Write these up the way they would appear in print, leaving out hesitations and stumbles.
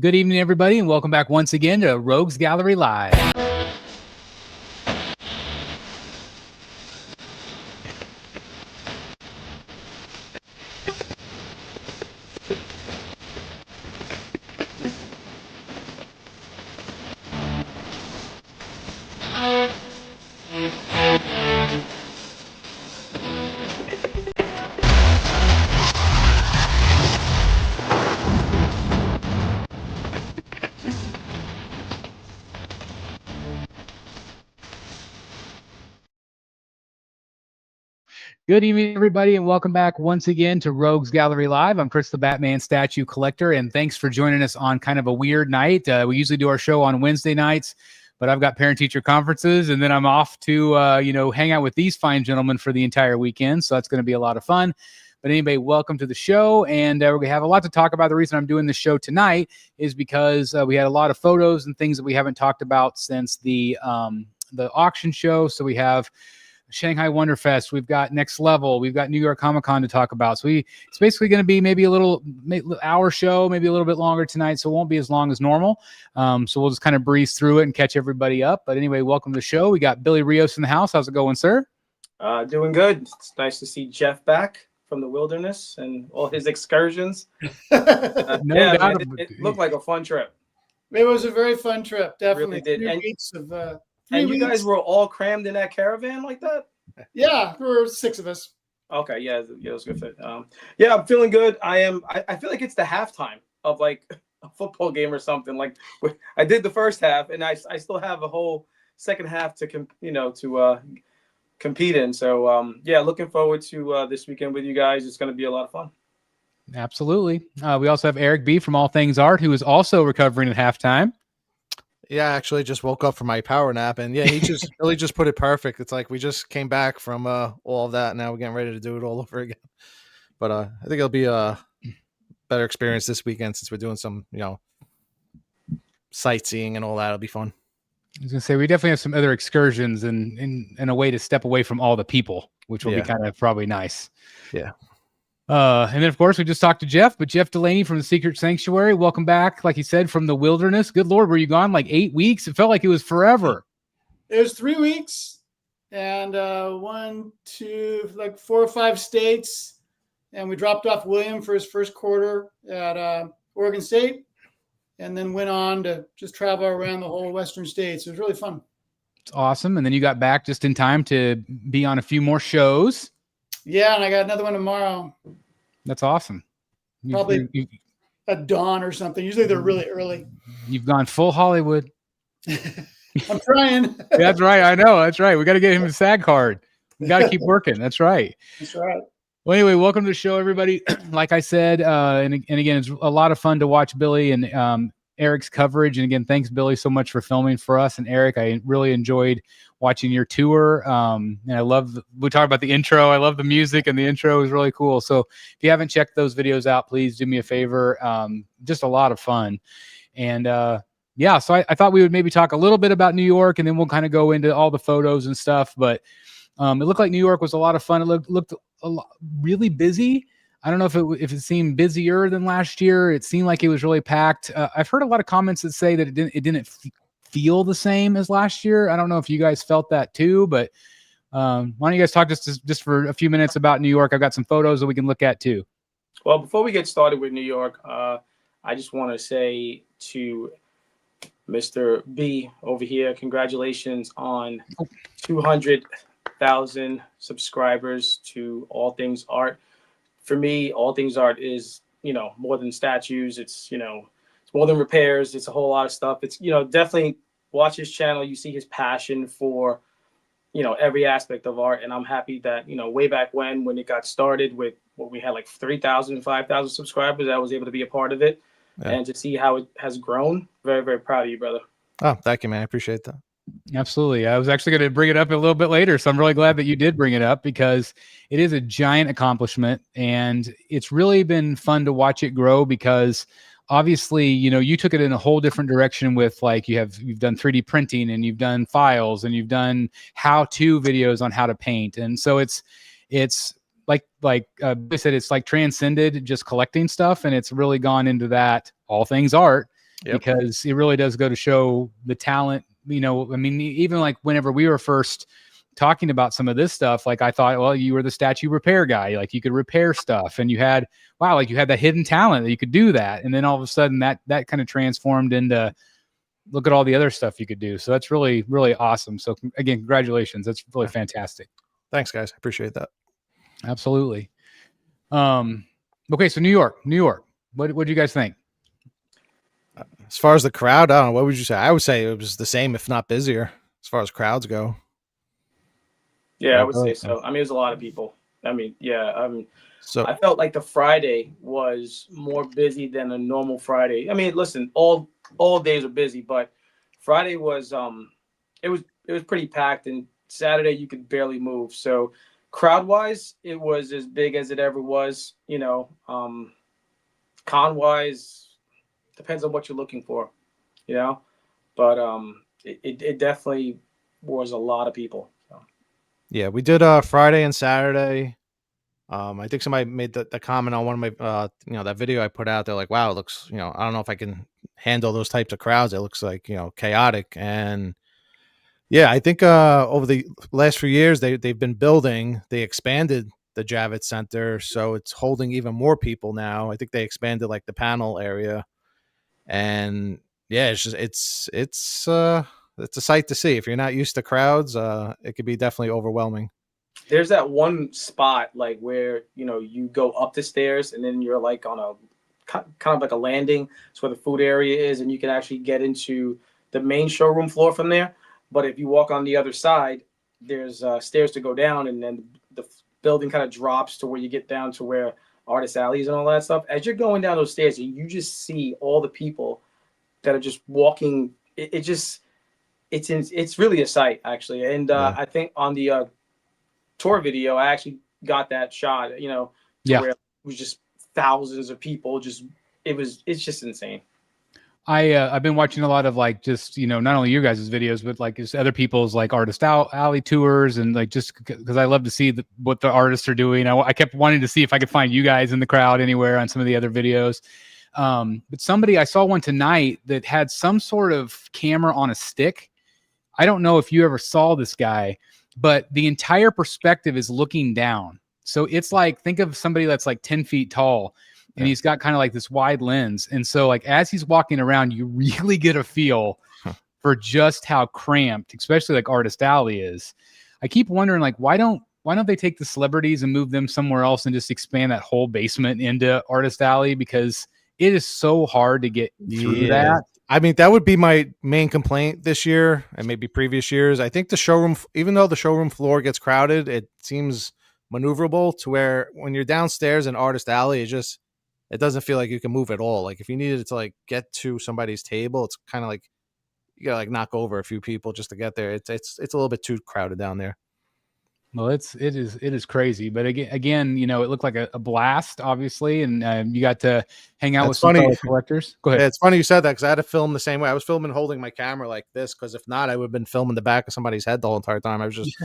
Good evening, everybody, and welcome back once again to Rogues Gallery Live. Good evening, everybody, and welcome back once again to Rogues Gallery Live. I'm Chris, the Batman statue collector, and thanks for joining us on kind of a weird night. We usually do our show on Wednesday nights, but I've got parent-teacher conferences, and then I'm off to, hang out with these fine gentlemen for the entire weekend, so that's going to be a lot of fun. But anyway, welcome to the show, and we're going to have a lot to talk about. The reason I'm doing this show tonight is because we had a lot of photos and things that we haven't talked about since the auction show. So we have Shanghai Wonderfest, we've got Next Level, we've got New York Comic Con to talk about. So it's basically going to be maybe a little hour show, maybe a little bit longer tonight, so it won't be as long as normal. So we'll just kind of breeze through it and catch everybody up. But anyway, welcome to the show. We got Billy Rios in the house. How's it going, sir? Doing good. It's nice to see Jeff back from the wilderness and all his excursions. It looked like a fun trip. It was a very fun trip, definitely. It really did. And you guys were all crammed in that caravan like that? Yeah, there were 6 of us. Okay, yeah, it was good fit. I'm feeling good. I feel like it's the halftime of like a football game or something. Like I did the first half, and I still have a whole second half to compete in. So looking forward to this weekend with you guys. It's going to be a lot of fun. Absolutely. We also have Eric B from All Things Art, who is also recovering at halftime. Yeah, I actually just woke up from my power nap, and yeah, he just really just put it perfect. It's like we just came back from all of that, and now we're getting ready to do it all over again. But I think it'll be a better experience this weekend since we're doing some, sightseeing and all that. It'll be fun. I was gonna say we definitely have some other excursions and a way to step away from all the people, which will be kind of probably nice. Yeah. And then, of course, we just talked to Jeff, but Jeff Delaney from the Secret Sanctuary. Welcome back, like he said, from the wilderness. Good Lord, were you gone like 8 weeks? It felt like it was forever. It was 3 weeks and 4 or 5 states. And we dropped off William for his first quarter at Oregon State and then went on to just travel around the whole Western states. It was really fun. It's awesome. And then you got back just in time to be on a few more shows. Yeah, and I got another one tomorrow. That's awesome. Probably at dawn or something. Usually they're really early. You've gone full Hollywood. I'm trying. That's right. I know. That's right. We got to get him a SAG card. We got to keep working. That's right. That's right. Well, anyway, welcome to the show, everybody. Like I said, and again, it's a lot of fun to watch Billy and Eric's coverage. And again, thanks, Billy, so much for filming for us. And Eric, I really enjoyed watching your tour. And we talked about the intro. I love the music, and the intro is really cool. So if you haven't checked those videos out, please do me a favor. Just a lot of fun. And so I thought we would maybe talk a little bit about New York, and then we'll kind of go into all the photos and stuff. But it looked like New York was a lot of fun. It looked really busy. I don't know if it seemed busier than last year. It seemed like it was really packed. I've heard a lot of comments that say that it didn't feel the same as last year. I don't know if you guys felt that too, but why don't you guys talk just for a few minutes about New York? I've got some photos that we can look at too. Well, before we get started with New York, I just want to say to Mr. B over here, congratulations on 200,000 subscribers to All Things Art. For me, All Things Art is, more than statues. It's, it's more than repairs. It's a whole lot of stuff. It's, definitely watch his channel. You see his passion for, every aspect of art. And I'm happy that, way back when it got started with what we had like 3,000, 5,000 subscribers, I was able to be a part of it. Yeah. And to see how it has grown. Very, very proud of you, brother. Oh, thank you, man. I appreciate that. Absolutely. I was actually going to bring it up a little bit later, so I'm really glad that you did bring it up because it is a giant accomplishment, and it's really been fun to watch it grow because obviously, you took it in a whole different direction with you've done 3D printing and you've done files and you've done how-to videos on how to paint. And so it's like I said, it's like transcended just collecting stuff, and it's really gone into that all things art. because it really does go to show the talent. You know, I mean, even like whenever we were first talking about some of this stuff, like I thought, well, you were the statue repair guy, like you could repair stuff, and you had that hidden talent that you could do that, and then all of a sudden that kind of transformed into look at all the other stuff you could do. So that's really, really awesome. So again, congratulations. That's really fantastic. Thanks, guys. I appreciate that. Absolutely. Okay, so New York. What do you guys think? As far as the crowd, I don't know. What would you say? I would say it was the same, if not busier, as far as crowds go. Yeah, I would say so. I mean, there's a lot of people. I mean, yeah. So I felt like the Friday was more busy than a normal Friday. I mean, listen, all days are busy, but Friday was it was pretty packed, and Saturday you could barely move. So crowd wise, it was as big as it ever was. You know, con wise, depends on what you're looking for. You know, but it definitely was a lot of people. So. Yeah, we did Friday and Saturday. I think somebody made the comment on one of my, that video I put out there, like, wow, it looks, I don't know if I can handle those types of crowds. It looks like, chaotic. And yeah, I think over the last few years, they've been building, they expanded the Javits Center. So it's holding even more people now. I think they expanded like the panel area. And yeah, it's just, it's a sight to see. If you're not used to crowds, it could be definitely overwhelming. There's that one spot like where, you go up the stairs and then you're like on a kind of like a landing. It's where the food area is, and you can actually get into the main showroom floor from there. But if you walk on the other side, there's stairs to go down, and then the building kind of drops to where you get down to where Artist Alleys and all that stuff. As you're going down those stairs, you just see all the people that are just walking. It's really a sight, actually. And I think on the tour video, I actually got that shot, where it was just thousands of people. It's just insane. I've been watching a lot of like just not only you guys' videos, but like just other people's like artist alley tours, and like just because I love to see what the artists are doing. I kept wanting to see if I could find you guys in the crowd anywhere on some of the other videos. But I saw one tonight that had some sort of camera on a stick. I don't know if you ever saw this guy, but the entire perspective is looking down. So it's like, think of somebody that's like 10 feet tall, and he's got kind of like this wide lens. And so like, as he's walking around, you really get a feel for just how cramped, especially like Artist Alley is. I keep wondering, like, why don't they take the celebrities and move them somewhere else and just expand that whole basement into Artist Alley? Because it is so hard to get through that. I mean, that would be my main complaint this year and maybe previous years. I think the showroom, even though the showroom floor gets crowded, it seems maneuverable to where when you're downstairs in Artist Alley, it doesn't feel like you can move at all. Like if you needed to like get to somebody's table, it's kind of like you gotta like knock over a few people just to get there. It's a little bit too crowded down there. Well, it is crazy, but again, it looked like a blast, obviously, and you got to hang out with some fellow collectors. Go ahead. Yeah, it's funny you said that because I had to film the same way. I was filming holding my camera like this because if not, I would have been filming the back of somebody's head the whole entire time. I was just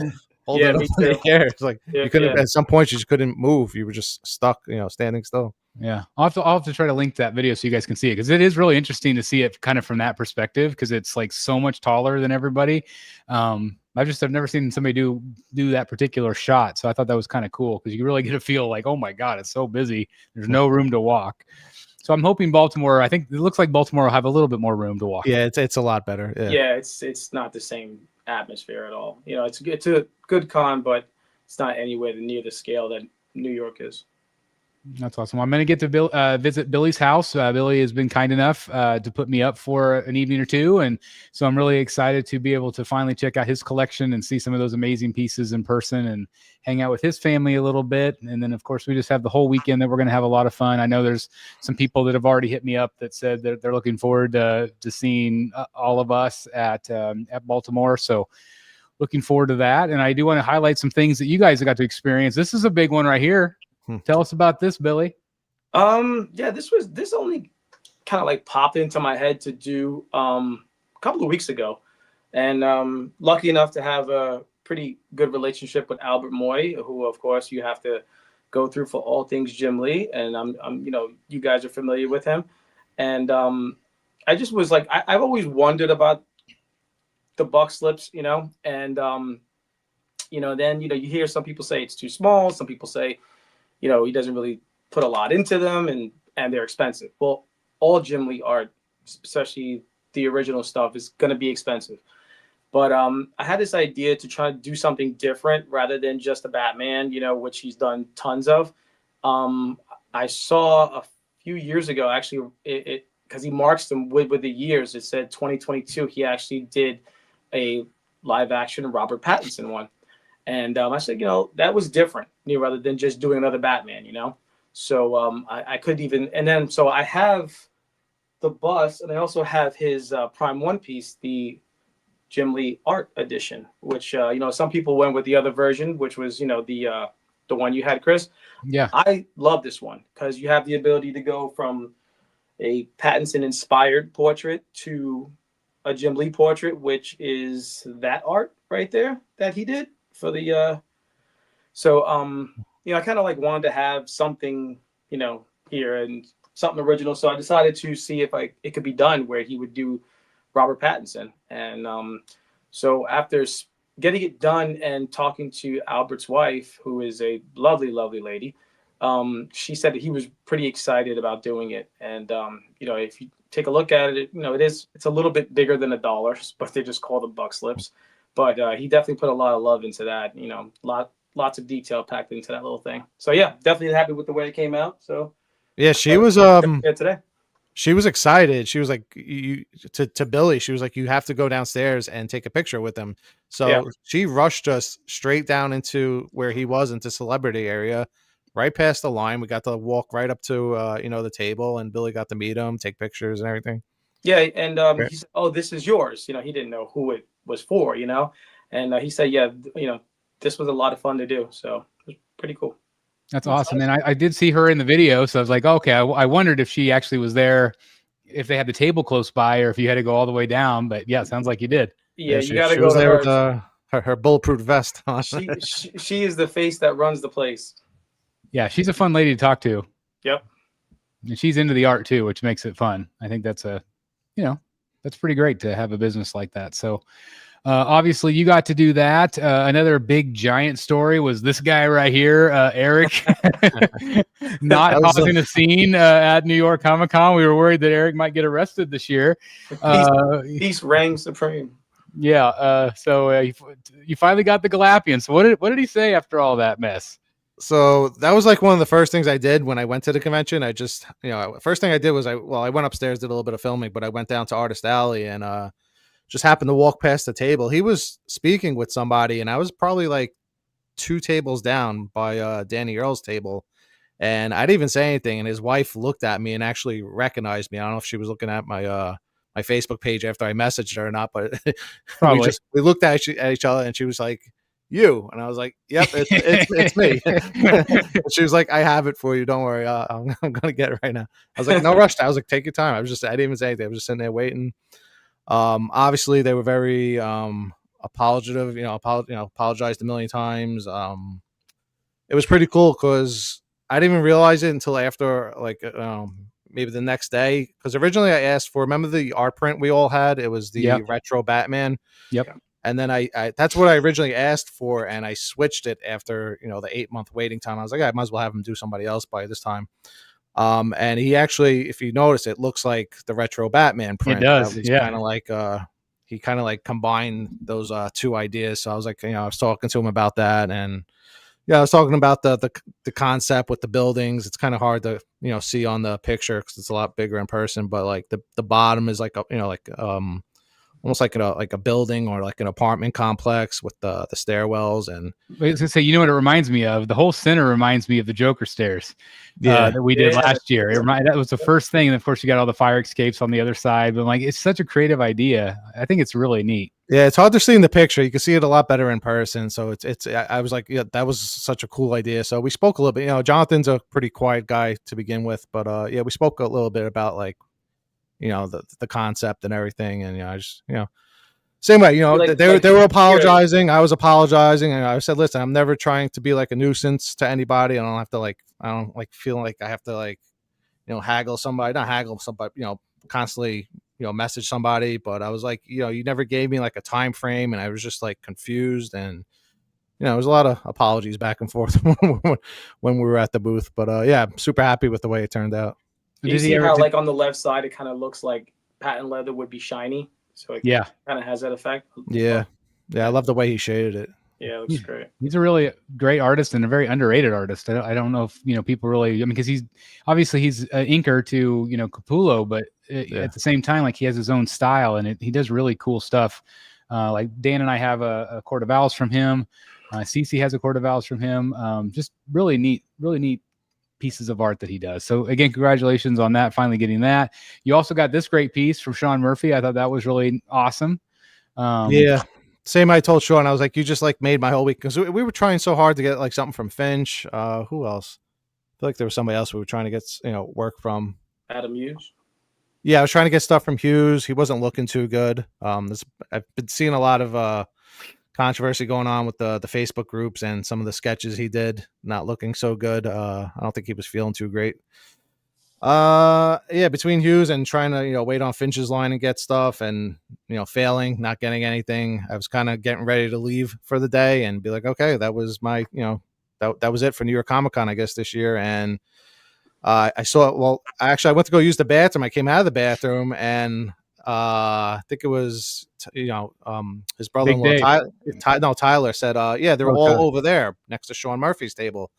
holding it up. It's like you couldn't. At some point, you just couldn't move. You were just stuck, standing still. Yeah, I'll have to try to link that video so you guys can see it, because it is really interesting to see it kind of from that perspective, because it's like so much taller than everybody. I've never seen somebody do that particular shot, so I thought that was kind of cool because you really get a feel like, oh my god, it's so busy. There's no room to walk. So I'm hoping Baltimore. I think it looks like Baltimore will have a little bit more room to walk. Yeah, it's a lot better. Yeah, it's not the same atmosphere at all. It's a good con, but it's not anywhere near the scale that New York is. That's awesome. Well, I'm going to get to visit Billy's house. Billy has been kind enough to put me up for an evening or two. And so I'm really excited to be able to finally check out his collection and see some of those amazing pieces in person and hang out with his family a little bit. And then, of course, we just have the whole weekend that we're going to have a lot of fun. I know there's some people that have already hit me up that said that they're looking forward to seeing all of us at Baltimore. So looking forward to that. And I do want to highlight some things that you guys have got to experience. This is a big one right here. Tell us about this, Billy. Yeah, this only kind of like popped into my head to do a couple of weeks ago, and lucky enough to have a pretty good relationship with Albert Moy, who of course you have to go through for all things Jim Lee, and I'm you guys are familiar with him, and I just was like, I've always wondered about the buck slips, and then you hear some people say it's too small, some people say he doesn't really put a lot into them, and they're expensive. Well, all Jim Lee art, especially the original stuff, is going to be expensive. But I had this idea to try to do something different rather than just a Batman, which he's done tons of. I saw a few years ago, actually, it because he marks them with the years. It said 2022. He actually did a live action Robert Pattinson one. And I said, that was different, rather than just doing another Batman, So I couldn't even, and then so I have the bust, and I also have his Prime One Piece, the Jim Lee Art Edition, which some people went with the other version, which was the one you had, Chris. Yeah, I love this one because you have the ability to go from a Pattinson inspired portrait to a Jim Lee portrait, which is that art right there that he did for the I kind of like wanted to have something here and something original, so I decided to see if it could be done where he would do Robert Pattinson. And so after getting it done and talking to Albert's wife, who is a lovely lady, she said that he was pretty excited about doing it. And if you take a look at it, it's a little bit bigger than $1, but they just call them buck slips. But he definitely put a lot of love into that. Lots of detail packed into that little thing. So yeah, definitely happy with the way it came out. So yeah, she was today. She was excited. She was like, to Billy, she was like, you have to go downstairs and take a picture with him. So she rushed us straight down into where he was, into celebrity area, right past the line. We got to walk right up to the table, and Billy got to meet him, take pictures and everything. Yeah, and he said, "Oh, this is yours." He didn't know who it was for, and he said, "Yeah, this was a lot of fun to do." So it was pretty cool. That's awesome. And I did see her in the video, so I was like, okay, I wondered if she actually was there, if they had the table close by, or if you had to go all the way down. But yeah, it sounds like you did. Yeah, you got to go to there her. With her bulletproof vest on. she is the face that runs the place. Yeah, she's a fun lady to talk to. Yep. And she's into the art too, which makes it fun. I think that's that's pretty great to have a business like that. So obviously you got to do that. Another big giant story was this guy right here, Eric, not causing a scene at New York Comic-Con. We were worried that Eric might get arrested this year. He's reign supreme. Yeah. So you finally got the Galapian. So what did he say after all that mess? So that was like one of the first things I did when I went to the convention. I just, first thing I did was I went upstairs, did a little bit of filming, but I went down to Artist Alley and just happened to walk past the table. He was speaking with somebody, and I was probably like 2 tables down by Danny Earl's table, and I didn't even say anything. And his wife looked at me and actually recognized me. I don't know if she was looking at my my Facebook page after I messaged her or not, but we looked at each other, and she was like, "You," and I was like, "Yep, it's me." She was like, "I have it for you. Don't worry. I'm gonna get it right now." I was like, "No rush." I was like, "Take your time." I didn't even say anything. I was just sitting there waiting. Obviously they were very apologetic, apologized a million times. It was pretty cool because I didn't even realize it until after, like, maybe the next day, because originally I asked for, remember the art print we all had? It was the retro Batman. Yep. And then I that's what I originally asked for, and I switched it after the 8-month waiting time. I was like, I might as well have him do somebody else by this time. And he actually, if you notice, it looks like the retro Batman print. It does. Kind of like he kind of like combined those 2 ideas. So I was like, I was talking to him about that, and I was talking about the concept with the buildings. It's kind of hard to see on the picture because it's a lot bigger in person. But like the bottom is like almost like a building or like an apartment complex with the stairwells. And I was gonna say, what it reminds me of? The whole center reminds me of the Joker stairs that we did last year. That was the first thing, and of course you got all the fire escapes on the other side. But like, it's such a creative idea. I think it's really neat. Yeah, it's hard to see in the picture. You can see it a lot better in person. So it's. I was like, yeah, that was such a cool idea. So we spoke a little bit. Jonathan's a pretty quiet guy to begin with, but we spoke a little bit about like, the concept and everything. And I just same way, they were apologizing. I was apologizing, and I said, listen, I'm never trying to be like a nuisance to anybody. I don't feel like I have to haggle somebody, not haggle somebody, constantly message somebody, but I was like, you never gave me like a time frame, and I was just like confused, and there was a lot of apologies back and forth when we were at the booth. But yeah, I'm super happy with the way it turned out. You see how like on the left side it kind of looks like patent leather would be shiny, so it kind of has that effect. Yeah, I love the way he shaded it. Yeah, it looks great. He's a really great artist and a very underrated artist. I don't know if people really. I mean, because he's obviously an inker to Capullo, but at the same time, like he has his own style and he does really cool stuff. Like Dan and I have a Court of Owls from him. Cece has a Court of Owls from him. Just really neat pieces of art that he does. So again, congratulations on that, finally getting that. You also got this great piece from Sean Murphy. I thought that was really awesome. Yeah. Same. I told Sean, I was like, you just like made my whole week, because we were trying so hard to get like something from Finch. Who else? I feel like there was somebody else we were trying to get work from. Adam Hughes. Yeah, I was trying to get stuff from Hughes. He wasn't looking too good. I've been seeing a lot of controversy going on with the Facebook groups and some of the sketches he did not looking so good. I don't think he was feeling too great. Yeah, between Hughes and trying to wait on Finch's line and get stuff, and failing, not getting anything, I was kind of getting ready to leave for the day and be like, okay, that was my that was it for New York Comic Con, I guess, this year. And I saw it. Well, I went to go use the bathroom. I came out of the bathroom, and I think it was his brother-in-law Tyler said, yeah, they're all over there next to Sean Murphy's table.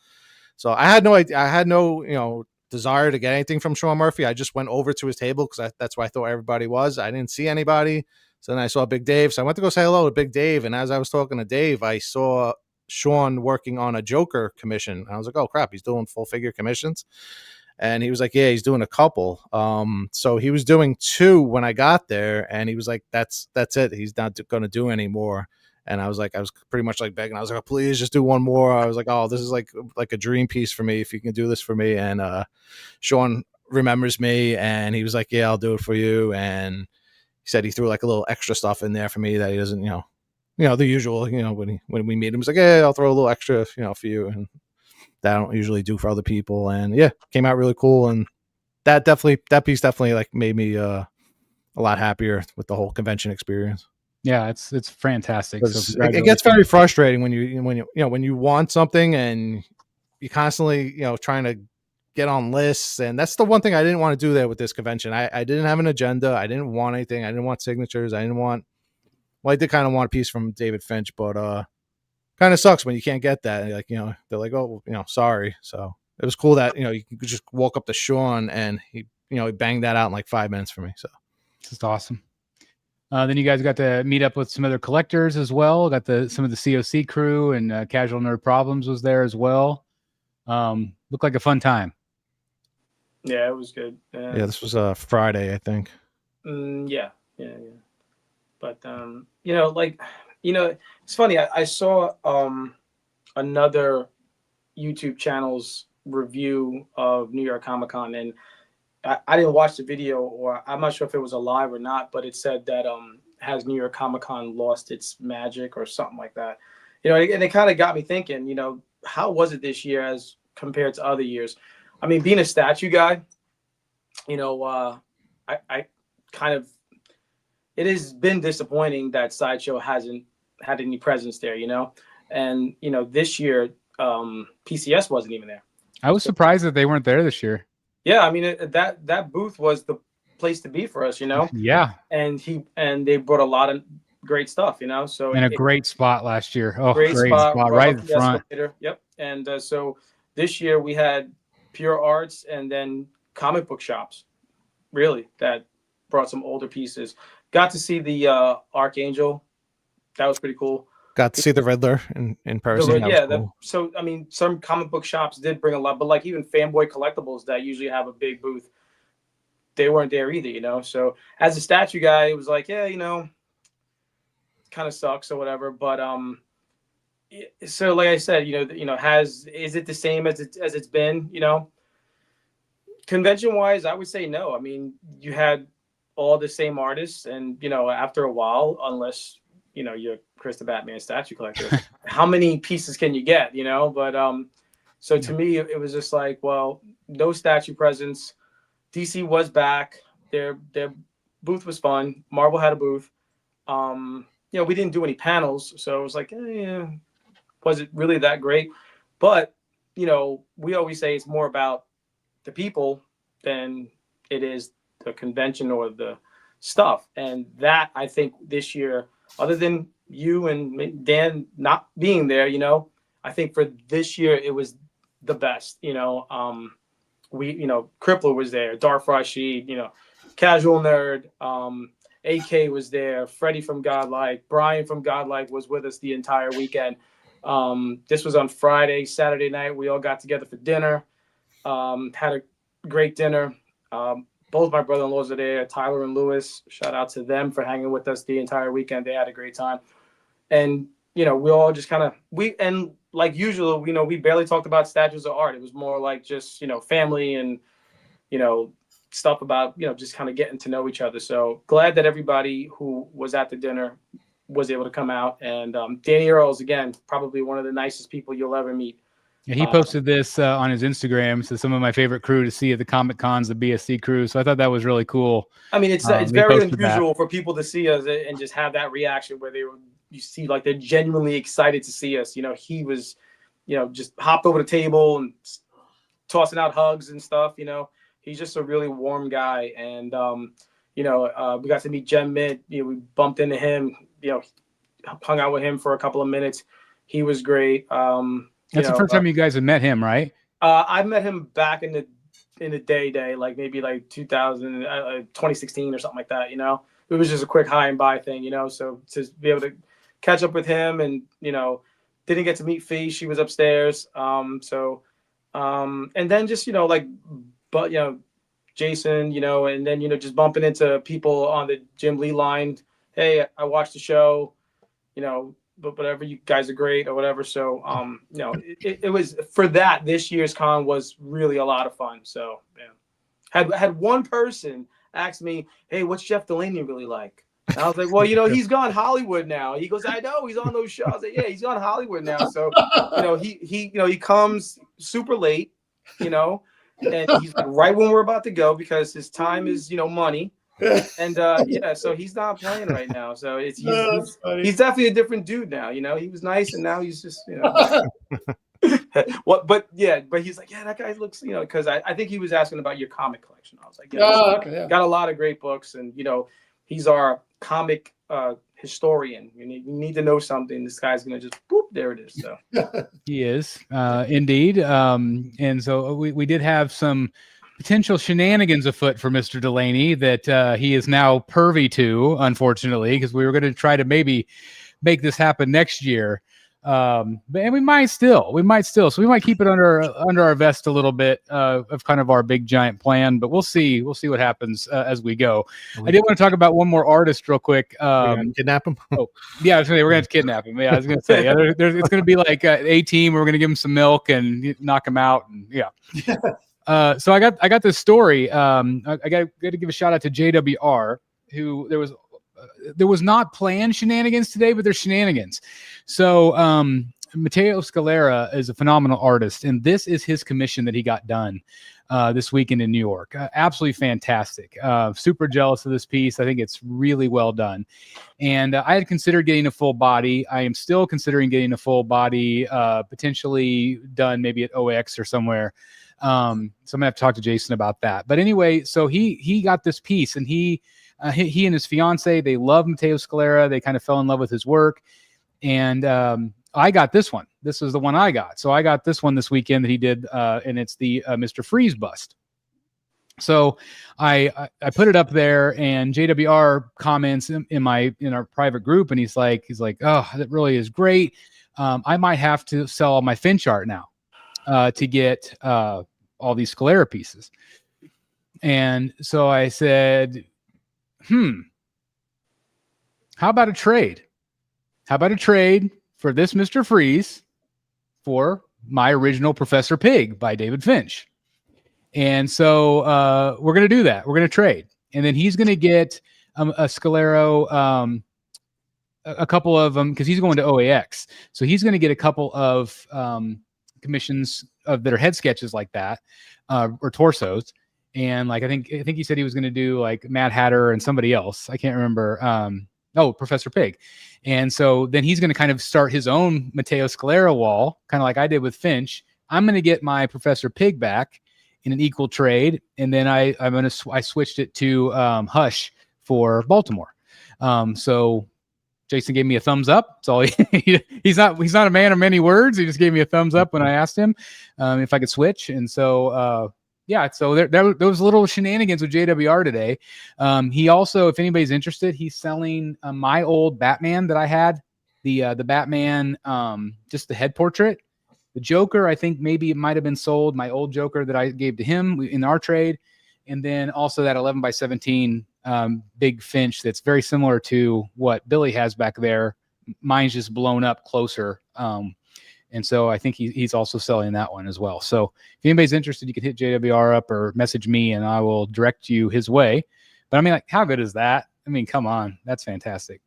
So I had no idea. I had no desire to get anything from Sean Murphy. I just went over to his table because that's where I thought everybody was. I didn't see anybody. So then I saw Big Dave. So I went to go say hello to Big Dave. And as I was talking to Dave, I saw Sean working on a Joker commission. I was like, oh crap, he's doing full figure commissions. And he was like, yeah, he's doing a couple. So he was doing 2 when I got there, and he was like, that's it. He's not going to do any more. And I was pretty much like begging. I was like, oh, please just do one more. I was like, oh, this is like a dream piece for me if you can do this for me. And Sean remembers me, and he was like, yeah, I'll do it for you. And he said he threw like a little extra stuff in there for me that he doesn't, the usual, when we meet him, he's like, yeah, I'll throw a little extra, for you. And that I don't usually do for other people. And yeah, came out really cool. And that piece definitely like made me a lot happier with the whole convention experience. Yeah, it's fantastic. So it gets very frustrating when you want something and you constantly trying to get on lists, and that's the one thing I didn't want to do there with this convention. I didn't have an agenda. I didn't want anything. I didn't want signatures. I did kind of want a piece from David Finch, but kind of sucks when you can't get that. Like they're like, oh, sorry. So it was cool that you could just walk up to Sean and he banged that out in like 5 minutes for me. So it's just awesome. Then you guys got to meet up with some other collectors as well. Got some of the COC crew, and Casual Nerd Problems was there as well. Looked like a fun time. Yeah, it was good. Yeah, this was Friday, I think. Yeah. But it's funny. I saw another YouTube channel's review of New York Comic Con, and I didn't watch the video, or I'm not sure if it was a live or not, but it said that has New York Comic Con lost its magic or something like that. And it kind of got me thinking, how was it this year as compared to other years? I mean, being a statue guy, I kind of, it has been disappointing that Sideshow hasn't had any presence there, and this year PCS wasn't even there. I was surprised that they weren't there this year. Yeah, I mean that booth was the place to be for us, Yeah, and they brought a lot of great stuff, So in a great spot last year. Oh, great spot right in front. Yep. And so this year we had Pure Arts and then comic book shops, really, that brought some older pieces. Got to see the Archangel. That was pretty cool. Got to see the Riddler in person. Cool. So I mean, some comic book shops did bring a lot, but like even Fanboy Collectibles that usually have a big booth, they weren't there either, So as a statue guy, it was like, yeah, kind of sucks or whatever. But so like I said, is it the same as it's been? Convention wise, I would say no. I mean, you had all the same artists, and after a while, unless you're Chris the Batman statue collector, how many pieces can you get? But so to me, it was just like, well, no statue presence. DC was back. They're booth was fun. Marvel had a booth. We didn't do any panels, so it was like, was it really that great? But we always say it's more about the people than it is the convention or the stuff. And that, I think, this year, other than you and Dan not being there, I think for this year it was the best. Crippler was there, Darth Rashid, Casual Nerd, AK was there, Freddie from Godlike, Bryan from Godlike was with us the entire weekend. This was on Friday. Saturday night we all got together for dinner, had a great dinner. Both my brother-in-laws are there, Tyler and Lewis. Shout out to them for hanging with us the entire weekend. They had a great time. And we all just kind of like usual, we barely talked about statues of art. It was more like just family and stuff about just kind of getting to know each other. So glad that everybody who was at the dinner was able to come out. And Danny Earls, again, probably one of the nicest people you'll ever meet. Yeah, he posted this on his Instagram. So some of my favorite crew to see at the Comic Cons, the BSC crew. So I thought that was really cool. I mean, it's very unusual for people to see us and just have that reaction where you see like they're genuinely excited to see us. He was, just hopped over the table and tossing out hugs and stuff. He's just a really warm guy. And, we got to meet Jem Mint. We bumped into him, hung out with him for a couple of minutes. He was great. That's the first time you guys have met him, right? I met him back in the day, like maybe like 2016 or something like that. It was just a quick hi and bye thing, so to be able to catch up with him and, didn't get to meet Fee. She was upstairs. And then just, Jason, and then, just bumping into people on the Jim Lee line. Hey, I watched the show, but whatever, you guys are great or whatever. So, it was for that. This year's con was really a lot of fun. So, yeah, had one person ask me, "Hey, what's Jeff Delaney really like?" And I was like, "Well, he's gone Hollywood now." He goes, "I know, he's on those shows." I was like, "Yeah, he's gone Hollywood now." So, he comes super late, and he's like right when we're about to go because his time is money. And so he's not playing right now. So he's definitely a different dude now. He was nice, and now he's just what. But he's like, yeah, that guy looks, because I think he was asking about your comic collection. I was like, yeah, got a lot of great books, and he's our comic historian. You need to know something. This guy's gonna just boop, there it is. So he is indeed. And so we did have some potential shenanigans afoot for Mr. Delaney that he is now pervy to, unfortunately, because we were going to try to maybe make this happen next year. And we might still. So we might keep it under our vest a little bit of kind of our big giant plan, but we'll see. We'll see what happens as we go. I did want to talk about one more artist real quick. Kidnap him? Oh, yeah, I was gonna say we're gonna have to kidnap him. Yeah, I was gonna say it's gonna be like A-Team. We're gonna give him some milk and knock him out. And yeah. So I got this story. I got to give a shout out to JWR, who there was not planned shenanigans today, but there's shenanigans. So Matteo Scalera is a phenomenal artist, and this is his commission that he got done this weekend in New York. Absolutely fantastic. Super jealous of this piece. I think it's really well done. And I had considered getting a full body. I am still considering getting a full body, potentially done maybe at OX or somewhere. So I'm gonna have to talk to Jason about that. But anyway, so he got this piece, and he and his fiance, they love Matteo Scalera. They kind of fell in love with his work, and I got this one. This is the one I got. So I got this one this weekend that he did, and it's the Mr. Freeze bust. So I put it up there, and JWR comments in our private group, and he's like, "Oh, that really is great. I might have to sell all my Finch art now to get all these Scalera pieces." And so I said, how about a trade? How about a trade for this Mr. Freeze for my original Professor Pig by David Finch? And so we're going to do that. We're going to trade. And then he's going to get a Scalero, a couple of them, because he's going to OAX. So he's going to get a couple of commissions that are head sketches like that, or torsos. and like I think he said he was going to do like Mad Hatter and somebody else. I can't remember. Professor Pig. And so then he's going to kind of start his own Matteo Scalera wall, kind of like I did with Finch. I'm going to get my Professor Pig back in an equal trade, and then I switched it to Hush for Baltimore. So Jason gave me a thumbs up. That's all he's not a man of many words. He just gave me a thumbs up when I asked him if I could switch. And so so there was little shenanigans with JWR today. He also, if anybody's interested, he's selling my old Batman that I had, the Batman, just the head portrait. The Joker, I think maybe it might have been sold, my old Joker that I gave to him in our trade. And then also that 11x17 big Finch that's very similar to what Billy has back there. Mine's just blown up closer. And so I think he's also selling that one as well. So if anybody's interested, you can hit JWR up or message me and I will direct you his way. But I mean, like, how good is that? I mean, come on. That's fantastic.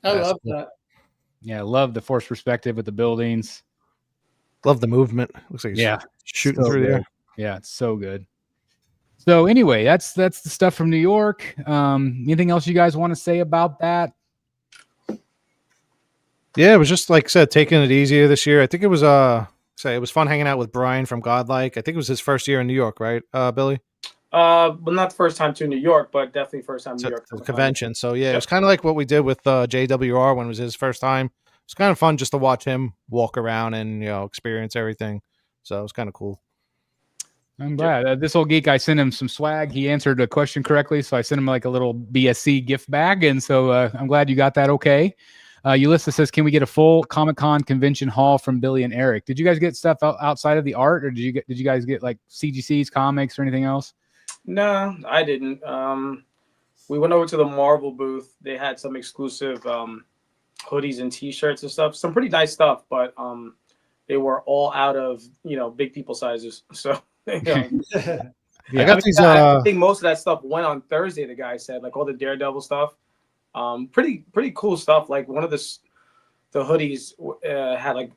I love that. Yeah, I love the force perspective with the buildings. Love the movement. Looks like he's shooting so through good. there. Yeah, it's so good. So anyway, that's the stuff from New York. Anything else you guys want to say about that? Yeah, it was just like I said, taking it easier this year. I think it was it was fun hanging out with Bryan from Godlike. I think it was his first year in New York, right, Billy? Well, not the first time to New York, but definitely first time in New York. The convention. So yeah, it was kind of like what we did with JWR when it was his first time. It's kind of fun just to watch him walk around and experience everything. So it was kind of cool. I'm glad. This old geek, I sent him some swag. He answered a question correctly, so I sent him like a little BSC gift bag, and so I'm glad you got that okay. Ulysses says, can we get a full Comic-Con convention haul from Billy and Eric? Did you guys get stuff outside of the art, or did you guys get like CGC's, comics, or anything else? No, I didn't. We went over to the Marvel booth. They had some exclusive hoodies and T-shirts and stuff. Some pretty nice stuff, but they were all out of big people sizes. So Yeah. I think most of that stuff went on Thursday. The guy said, like all the Daredevil stuff. Pretty cool stuff. Like one of the hoodies had like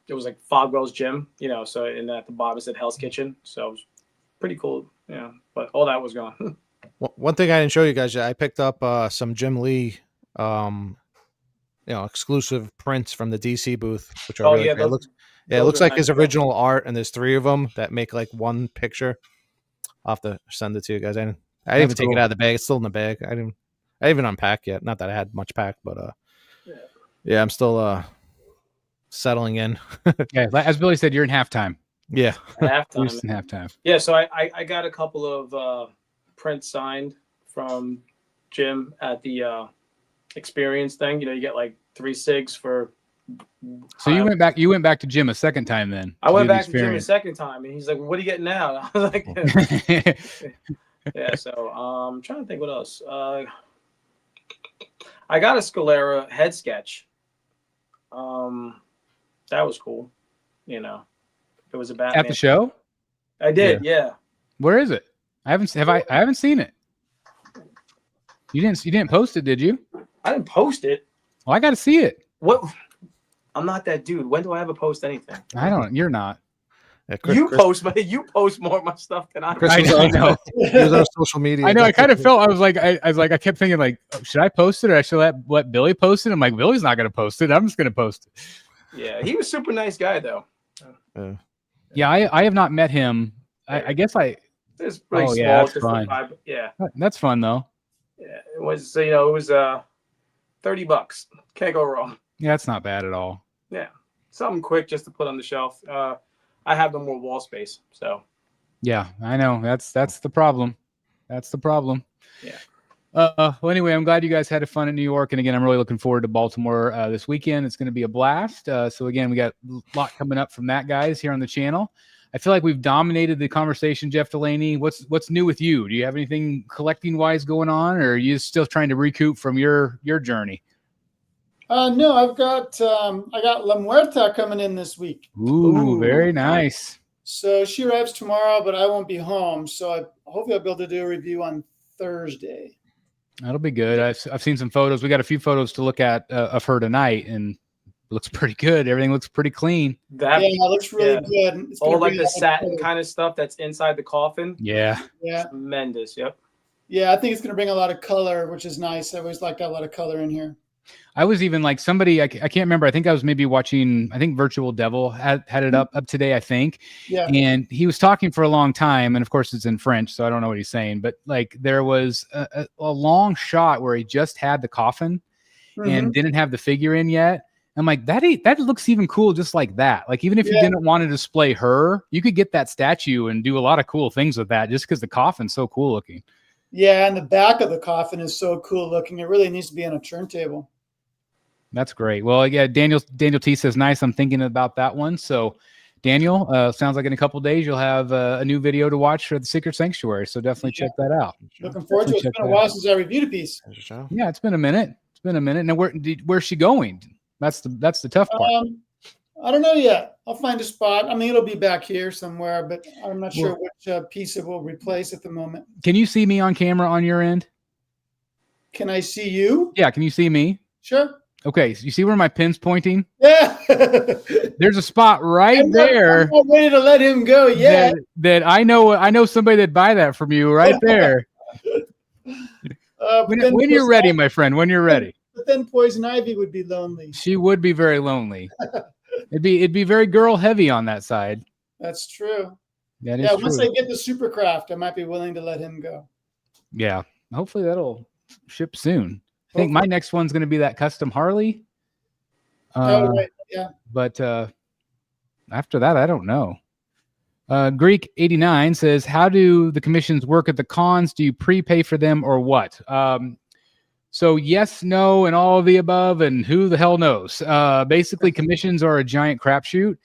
it was like Fogwell's gym, so in at the bottom it said Hell's Kitchen. So it was pretty cool. Yeah, but all that was gone. One thing I didn't show you guys yet, I picked up some Jim Lee exclusive prints from the DC booth, which are really great. It looks like his original art, and there's 3 of them that make like one picture. I'll have to send it to you guys. I didn't even take it out of the bag. It's still in the bag. I didn't even unpack yet. Not that I had much packed, but yeah, I'm still settling in. Yeah, as Billy said, you're in halftime. Yeah, halftime. In halftime. Yeah, so I got a couple of prints signed from Jim at the experience thing. You get like 3 cigs for. So you went back to Jim a second time then? I went back to Jim a second time, and he's like, "What are you getting now?" I was like, "Yeah." So I'm trying to think what else. I got a Scalera head sketch. That was cool. It was a Batman. At the show? I did, yeah. Where is it? I haven't seen it. You didn't post it, did you? I didn't post it. Well, I got to see it. What? I'm not that dude. When do I ever post anything? I don't. You're not. Yeah, you post more of my stuff than I do. I know. Use our social media. I know. I kind of felt. I kept thinking like, should I post it or I should let Billy post it? I'm like, Billy's not going to post it. I'm just going to post it. Yeah, he was a super nice guy though. Yeah, I have not met him. I guess I. It's pretty small. Yeah, that's fun. Yeah, that's fun though. Yeah, it was. It was $30. Can't go wrong. Yeah, that's not bad at all. Yeah, something quick just to put on the shelf. I have no more wall space, so. Yeah, I know. That's the problem. That's the problem. Yeah. Well, anyway, I'm glad you guys had fun in New York, and again, I'm really looking forward to Baltimore this weekend. It's going to be a blast. So again, we got a lot coming up from that, guys, here on the channel. I feel like we've dominated the conversation, Jeff Delaney. What's new with you? Do you have anything collecting wise going on, or are you still trying to recoup from your journey? No, I got La Muerta coming in this week. Ooh, very nice. So she arrives tomorrow, but I won't be home. So hopefully I'll be able to do a review on Thursday. That'll be good. I've seen some photos. We got a few photos to look at of her tonight, and looks pretty good. Everything looks pretty clean. That Yeah, it looks really good. It's gonna all like bring the a lot of satin color. kind of stuff that's inside the coffin. Yeah. Yeah, Tremendous. Yep. yeah. I think it's gonna bring a lot of color, which is nice. I always like that, a lot of color in here. I was even like somebody, I can't remember. I think I was maybe watching, I think Virtual Devil had it up today, I think. Yeah. And he was talking for a long time. And of course it's in French, so I don't know what he's saying, but like there was a long shot where he just had the coffin and didn't have the figure in yet. I'm like, that looks even cool just like that. Like even if you didn't want to display her, you could get that statue and do a lot of cool things with that just because the coffin's so cool looking. Yeah, and the back of the coffin is so cool looking. It really needs to be on a turntable. That's great. Well, yeah, Daniel T says, nice. I'm thinking about that one. So Daniel, sounds like in a couple of days, you'll have a new video to watch for the Secret Sanctuary. So definitely check that out. Looking forward to it. It's been a while since I reviewed a piece. Yeah, it's been a minute. Now where's she going? That's the tough part. I don't know yet. I'll find a spot. I mean, it'll be back here somewhere, but I'm not sure which piece it will replace at the moment. Can you see me on camera on your end? Can I see you? Yeah, can you see me? Sure. Okay, so you see where my pin's pointing? Yeah. There's a spot right there. I'm not ready to let him go yet. That I know somebody that'd buy that from you right there. When you're ready, my friend, when you're ready. But then Poison Ivy would be lonely. She would be very lonely. It'd be very girl heavy on that side. That's true. That is true. Once I get the Supercraft, I might be willing to let him go. Yeah. Hopefully that'll ship soon. I think my next one's going to be that custom Harley. Right. Yeah. But after that, I don't know. Greek 89 says, how do the commissions work at the cons? Do you prepay for them or what? So yes, no, and all of the above, and who the hell knows? Basically, commissions are a giant crapshoot.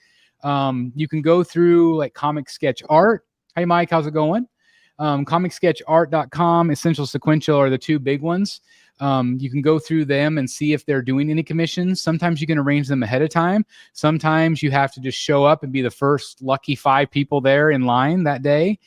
You can go through like Comic Sketch Art. Hey, Mike, how's it going? ComicSketchArt.com, Essential Sequential are the two big ones. You can go through them and see if they're doing any commissions. Sometimes you can arrange them ahead of time. Sometimes you have to just show up and be the first lucky 5 people there in line that day.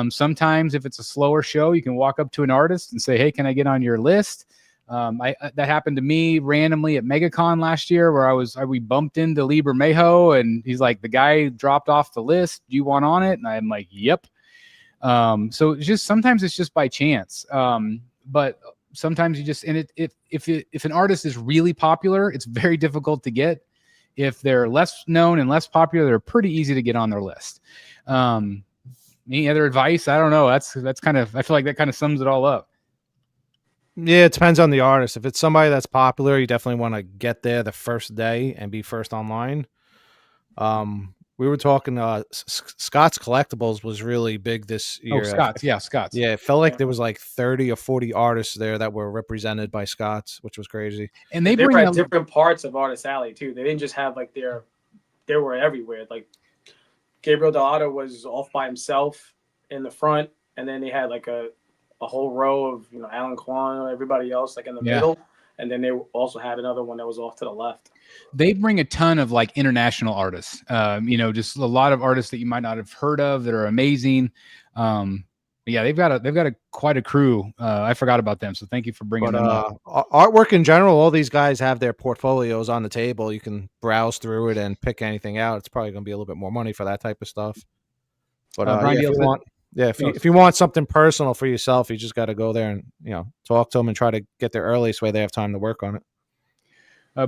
Sometimes if it's a slower show, you can walk up to an artist and say, hey, can I get on your list? That happened to me randomly at MegaCon last year where we bumped into Lee Bermejo and he's like, the guy dropped off the list. Do you want on it? And I'm like, yep. So it's just, sometimes it's just by chance. But sometimes you just, and if an artist is really popular, it's very difficult to get. If they're less known and less popular, they're pretty easy to get on their list. Any other advice? I don't know. That's kind of, I feel like that kind of sums it all up. Yeah, it depends on the artist. If it's somebody that's popular, you definitely want to get there the first day and be first online. We were talking, Scott's Collectibles was really big this year. Oh, Scott's. Yeah, Scott's. Yeah, it felt like there was like 30 or 40 artists there that were represented by Scott's, which was crazy. And they were bring at different parts of Artist Alley too. They didn't just have like they were everywhere. Like Gabriel Dell'Otto was off by himself in the front, and then they had like a whole row of Alan Kwan, everybody else like in the middle, and then they also had another one that was off to the left. They bring a ton of like international artists, just a lot of artists that you might not have heard of that are amazing. Yeah, they've got quite a crew. I forgot about them, so thank you for bringing them up. Artwork in general, all these guys have their portfolios on the table. You can browse through it and pick anything out. It's probably going to be a little bit more money for that type of stuff. But if you want something personal for yourself, you just got to go there and talk to them and try to get there early so they have time to work on it.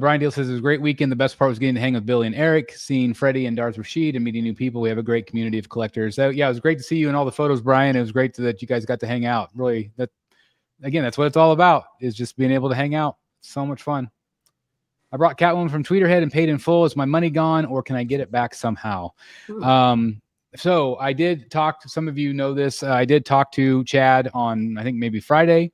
Brian Diehl says it was a great weekend. The best part was getting to hang with Billy and Eric, seeing Freddie and Darth Rashid, and meeting new people. We have a great community of collectors. So, yeah, it was great to see you in all the photos, Brian. It was great that you guys got to hang out. Really, that's what it's all about, is just being able to hang out. So much fun. I brought Catwoman from Tweeterhead and paid in full. Is my money gone, or can I get it back somehow? So I did talk to, some of you know this, I did talk to Chad on, I think maybe Friday.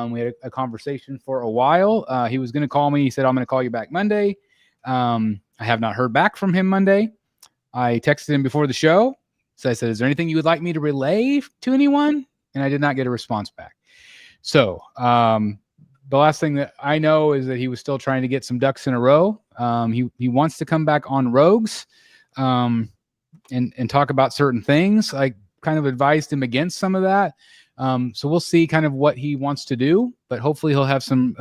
We had a conversation for a while. He was going to call me. He said, I'm going to call you back Monday. I have not heard back from him Monday. I texted him before the show. So I said, is there anything you would like me to relay to anyone? And I did not get a response back. So the last thing that I know is that he was still trying to get some ducks in a row. He wants to come back on Rogues and talk about certain things. I kind of advised him against some of that. So we'll see kind of what he wants to do, but hopefully he'll have some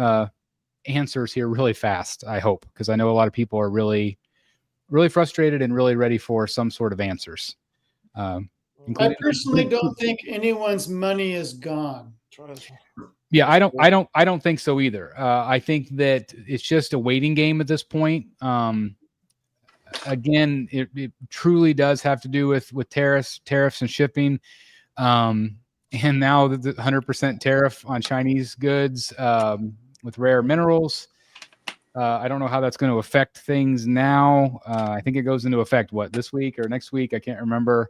answers here really fast. I hope, because I know a lot of people are really, really frustrated and really ready for some sort of answers. I personally don't think anyone's money is gone. Yeah, I don't think so either. I think that it's just a waiting game at this point. Again, it truly does have to do with tariffs and shipping. And now the 100% tariff on Chinese goods with rare minerals. I don't know how that's going to affect things now. I think it goes into effect, this week or next week? I can't remember.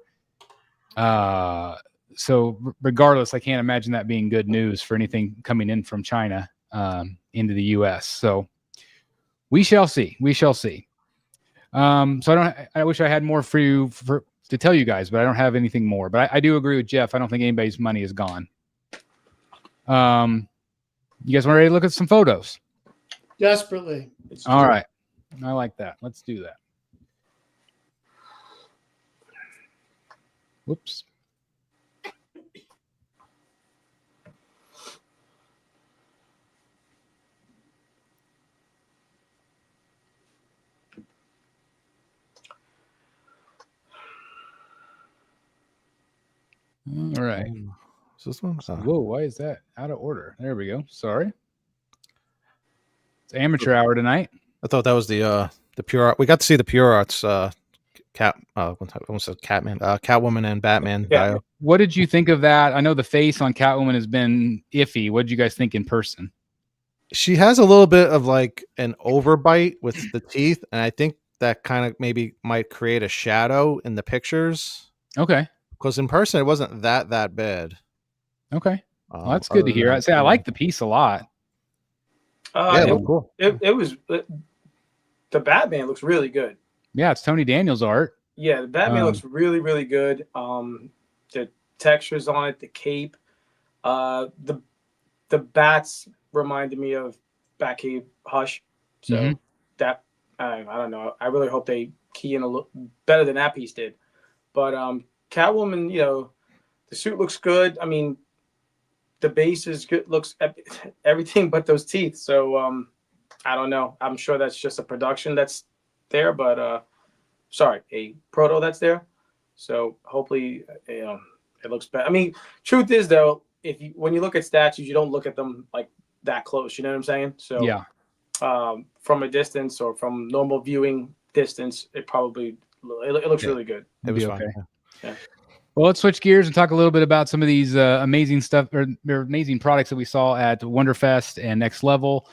So regardless, I can't imagine that being good news for anything coming in from China into the U.S. So we shall see. So I wish I had more for you to tell you guys, but I don't have anything more. But I do agree with Jeff. I don't think anybody's money is gone. You guys want ready to look at some photos? Desperately. All right. I like that. Let's do that. Whoops. All right. Is this one? Whoa, why is that out of order? There we go. Sorry. It's amateur hour tonight. I thought that was the pure art. We got to see the pure arts Catwoman and Batman. Yeah. What did you think of that? I know the face on Catwoman has been iffy. What did you guys think in person? She has a little bit of like an overbite with the teeth, and I think that kind of maybe might create a shadow in the pictures. Okay. Because in person it wasn't that bad. Okay. Well, that's good to hear. I like the piece a lot. Yeah, it looked cool. It was the Batman looks really good. Yeah, it's Tony Daniels art. Yeah, the Batman looks really, really good. The textures on it, the cape, the bats reminded me of Batcave Hush. So that I don't know. I really hope they key in a little better than that piece did. But Catwoman, the suit looks good. I mean, the base is good. Looks everything but those teeth. So I don't know. I'm sure that's just a production that's there, but a proto that's there. So hopefully, it looks better. I mean, truth is though, when you look at statues, you don't look at them like that close. You know what I'm saying? So yeah, from a distance or from normal viewing distance, it looks really good. It was okay. Yeah. Well, let's switch gears and talk a little bit about some of these amazing stuff or amazing products that we saw at Wonderfest and Next Level.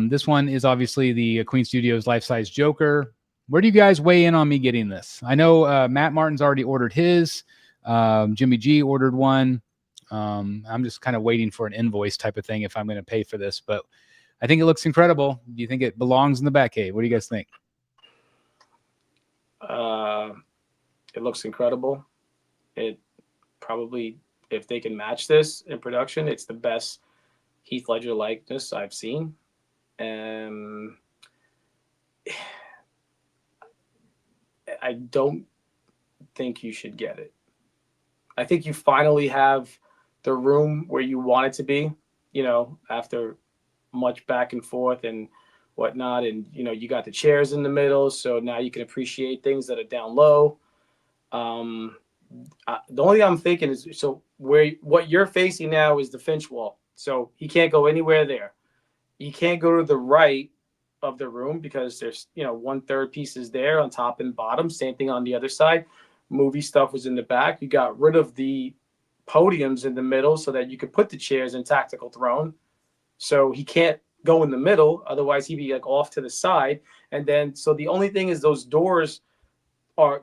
This one is obviously the Queen Studios life-size Joker. Where do you guys weigh in on me getting this? I know Matt Martin's already ordered his. Jimmy G ordered one. I'm just kind of waiting for an invoice type of thing if I'm going to pay for this, but I think it looks incredible. Do you think it belongs in the Batcave? What do you guys think? It looks incredible. It probably, if they can match this in production, it's the best Heath Ledger likeness I've seen. I don't think you should get it. I think you finally have the room where you want it to be, after much back and forth and whatnot. And, you got the chairs in the middle. So now you can appreciate things that are down low. The only thing I'm thinking is, what you're facing now is the Finch wall. So he can't go anywhere there. He can't go to the right of the room because there's, 1/3 pieces there on top and bottom. Same thing on the other side. Movie stuff was in the back. You got rid of the podiums in the middle so that you could put the chairs in tactical throne. So he can't go in the middle. Otherwise he'd be like off to the side. And then, so the only thing is those doors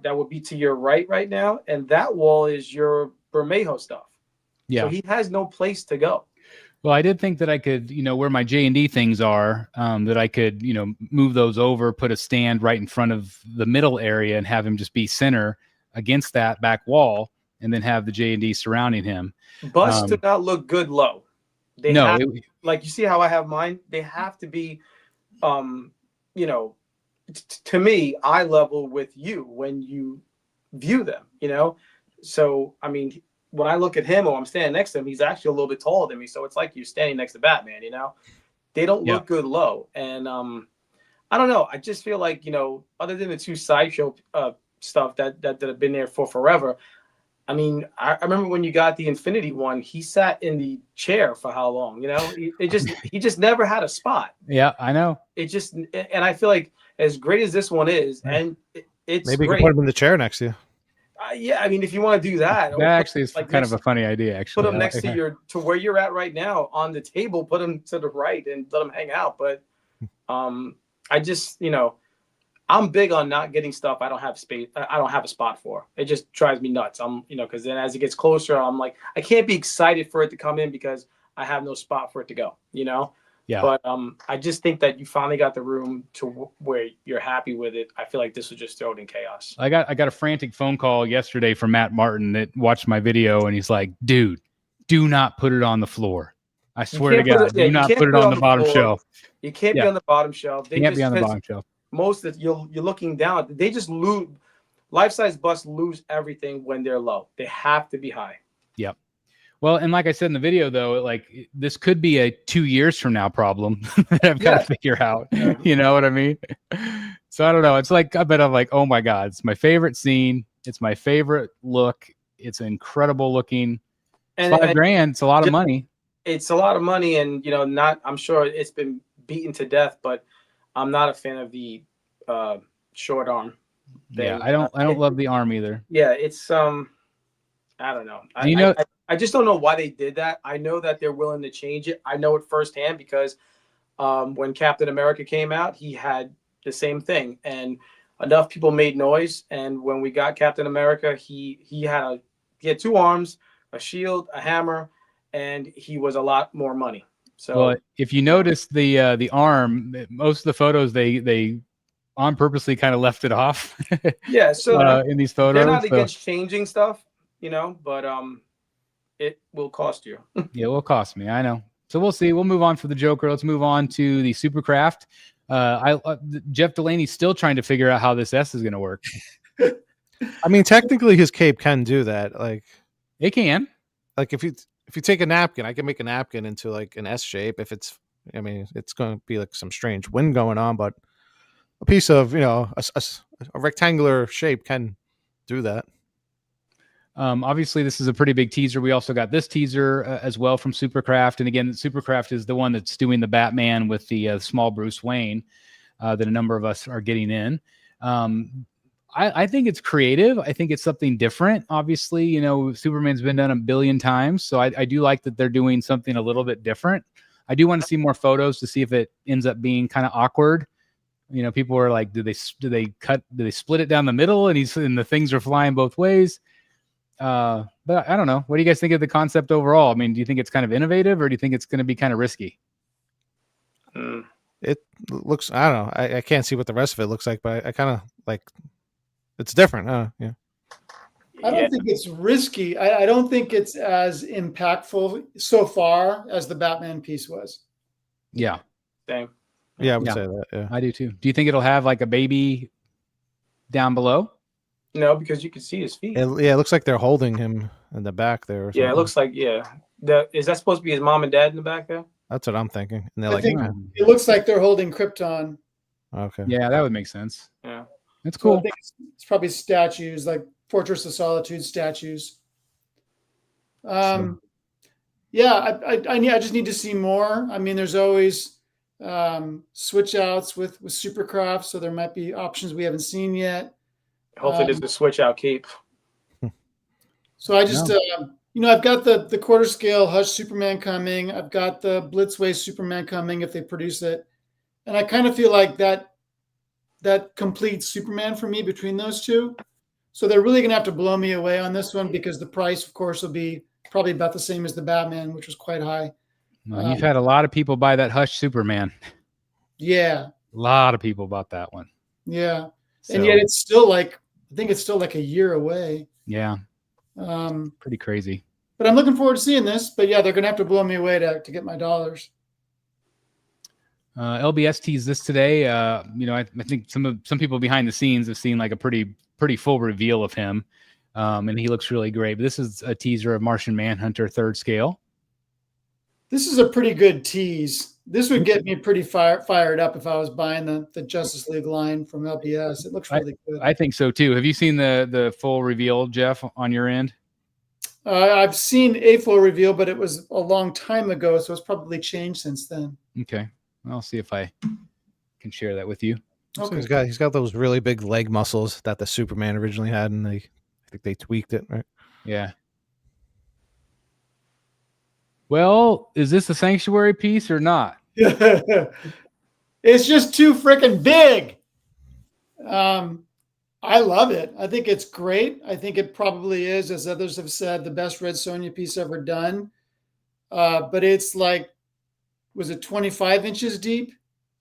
that would be to your right now. And that wall is your Bermejo stuff. Yeah. So he has no place to go. Well, I did think that I could, where my J&D things are, that I could, move those over, put a stand right in front of the middle area and have him just be center against that back wall and then have the J&D surrounding him. Busts do not look good low. Like you see how I have mine? They have to be, to me, eye level with you when you view them, So, I mean, when I look at him or I'm standing next to him, he's actually a little bit taller than me. So it's like you're standing next to Batman, They don't Yeah. look good low. And I don't know. I just feel like, other than the two sideshow stuff that have been there for forever. I mean, I remember when you got the Infinity one, he sat in the chair for how long? He just never had a spot. Yeah, I know. And I feel like as great as this one is, and it's Maybe you great. can put him in the chair next to you. Yeah, I mean, if you want to do that, That actually is kind of a funny idea. Actually, put them next to where you're at right now on the table. Put them to the right and let them hang out. But I just, I'm big on not getting stuff I don't have space. I don't have a spot for. It just drives me nuts. Because then as it gets closer, I'm like, I can't be excited for it to come in because I have no spot for it to go. Yeah. But I just think that you finally got the room to where you're happy with it. I feel like this was just thrown in chaos. I got a frantic phone call yesterday from Matt Martin that watched my video, and he's like, "Dude, do not put it on the floor. I swear to God, do not put it on the bottom shelf. You can't be on the bottom shelf. Can't be on the bottom shelf. Most of you're looking down. They just lose. Life-size busts lose everything when they're low. They have to be high. Yep. Well, and like I said in the video, though, like this could be a 2 years from now problem that I've got to figure out. Yeah. You know what I mean? So I don't know. It's like, I'm like, oh my God, it's my favorite scene. It's my favorite look. It's incredible looking. And $5,000. It's a lot of money. It's a lot of money, and I'm sure it's been beaten to death, but I'm not a fan of the short arm thing. Yeah, I don't love the arm either. Yeah, it's I don't know. I just don't know why they did that. I know that they're willing to change it. I know it firsthand because when Captain America came out, he had the same thing, and enough people made noise. And when we got Captain America, he had 2 arms, a shield, a hammer, and he was a lot more money. So, well, if you notice the arm, most of the photos they on purposely kind of left it off. Yeah, so in these photos, they're not against changing stuff, but it will cost you. Yeah, it will cost me. I know. So we'll see. We'll move on for the Joker. Let's move on to the Supercraft. Jeff Delaney's still trying to figure out how this S is going to work. I mean, technically, his cape can do that. Like, it can. Like if you take a napkin, I can make a napkin into like an S shape. If it's, I mean, it's going to be like some strange wind going on, but a piece of a rectangular shape can do that. Obviously, this is a pretty big teaser. We also got this teaser as well from Supercraft. And again, Supercraft is the one that's doing the Batman with the small Bruce Wayne that a number of us are getting in. I think it's creative. I think it's something different. Obviously, Superman's been done a billion times. So I do like that they're doing something a little bit different. I do want to see more photos to see if it ends up being kind of awkward. People are like, do they split it down the middle and the things are flying both ways? But I don't know. What do you guys think of the concept overall? I mean, do you think it's kind of innovative, or do you think it's going to be kind of risky? It looks, I don't know. I can't see what the rest of it looks like, but I kind of like it's different. Yeah. I don't think it's risky. I don't think it's as impactful so far as the Batman piece was. Yeah. Same. Yeah, I would say that. Yeah. I do too. Do you think it'll have like a baby down below? No, because you can see his feet. It looks like they're holding him in the back there. Yeah, it looks like, is that supposed to be his mom and dad in the back there? That's what I'm thinking. And they're I like, think it looks like they're holding Krypton. Okay. Yeah, that would make sense. Yeah. That's cool. So I think it's probably statues, like Fortress of Solitude statues. Yeah, I just need to see more. I mean, there's always switch outs with Supercraft, so there might be options we haven't seen yet. Hopefully there's a switch out cape. So I just, I've got the quarter scale Hush Superman coming. I've got the Blitzway Superman coming if they produce it. And I kind of feel like that completes Superman for me between those two. So they're really going to have to blow me away on this one because the price, of course, will be probably about the same as the Batman, which was quite high. Well, you've had a lot of people buy that Hush Superman. Yeah. A lot of people bought that one. Yeah. So, and yet it's still I think it's still like a year away. Yeah. Pretty crazy. But I'm looking forward to seeing this. But yeah, they're going to have to blow me away to get my dollars. LBS teased this today. I think some people behind the scenes have seen like a pretty full reveal of him. And he looks really great. But this is a teaser of Martian Manhunter 3rd scale. This is a pretty good tease. This would get me pretty fired up if I was buying the Justice League line from LBS. It looks really good. I think so too. Have you seen the full reveal, Jeff, on your end? I've seen a full reveal, but it was a long time ago, so it's probably changed since then. Okay, I'll see if I can share that with you. Okay. So he's got those really big leg muscles that the Superman originally had, and I think they tweaked it, right? Yeah. Well, is this a sanctuary piece or not? It's just too freaking big. I love it. I think it's great. I think it probably is, as others have said, the best Red Sonja piece ever done. But it's like, was it 25 inches deep?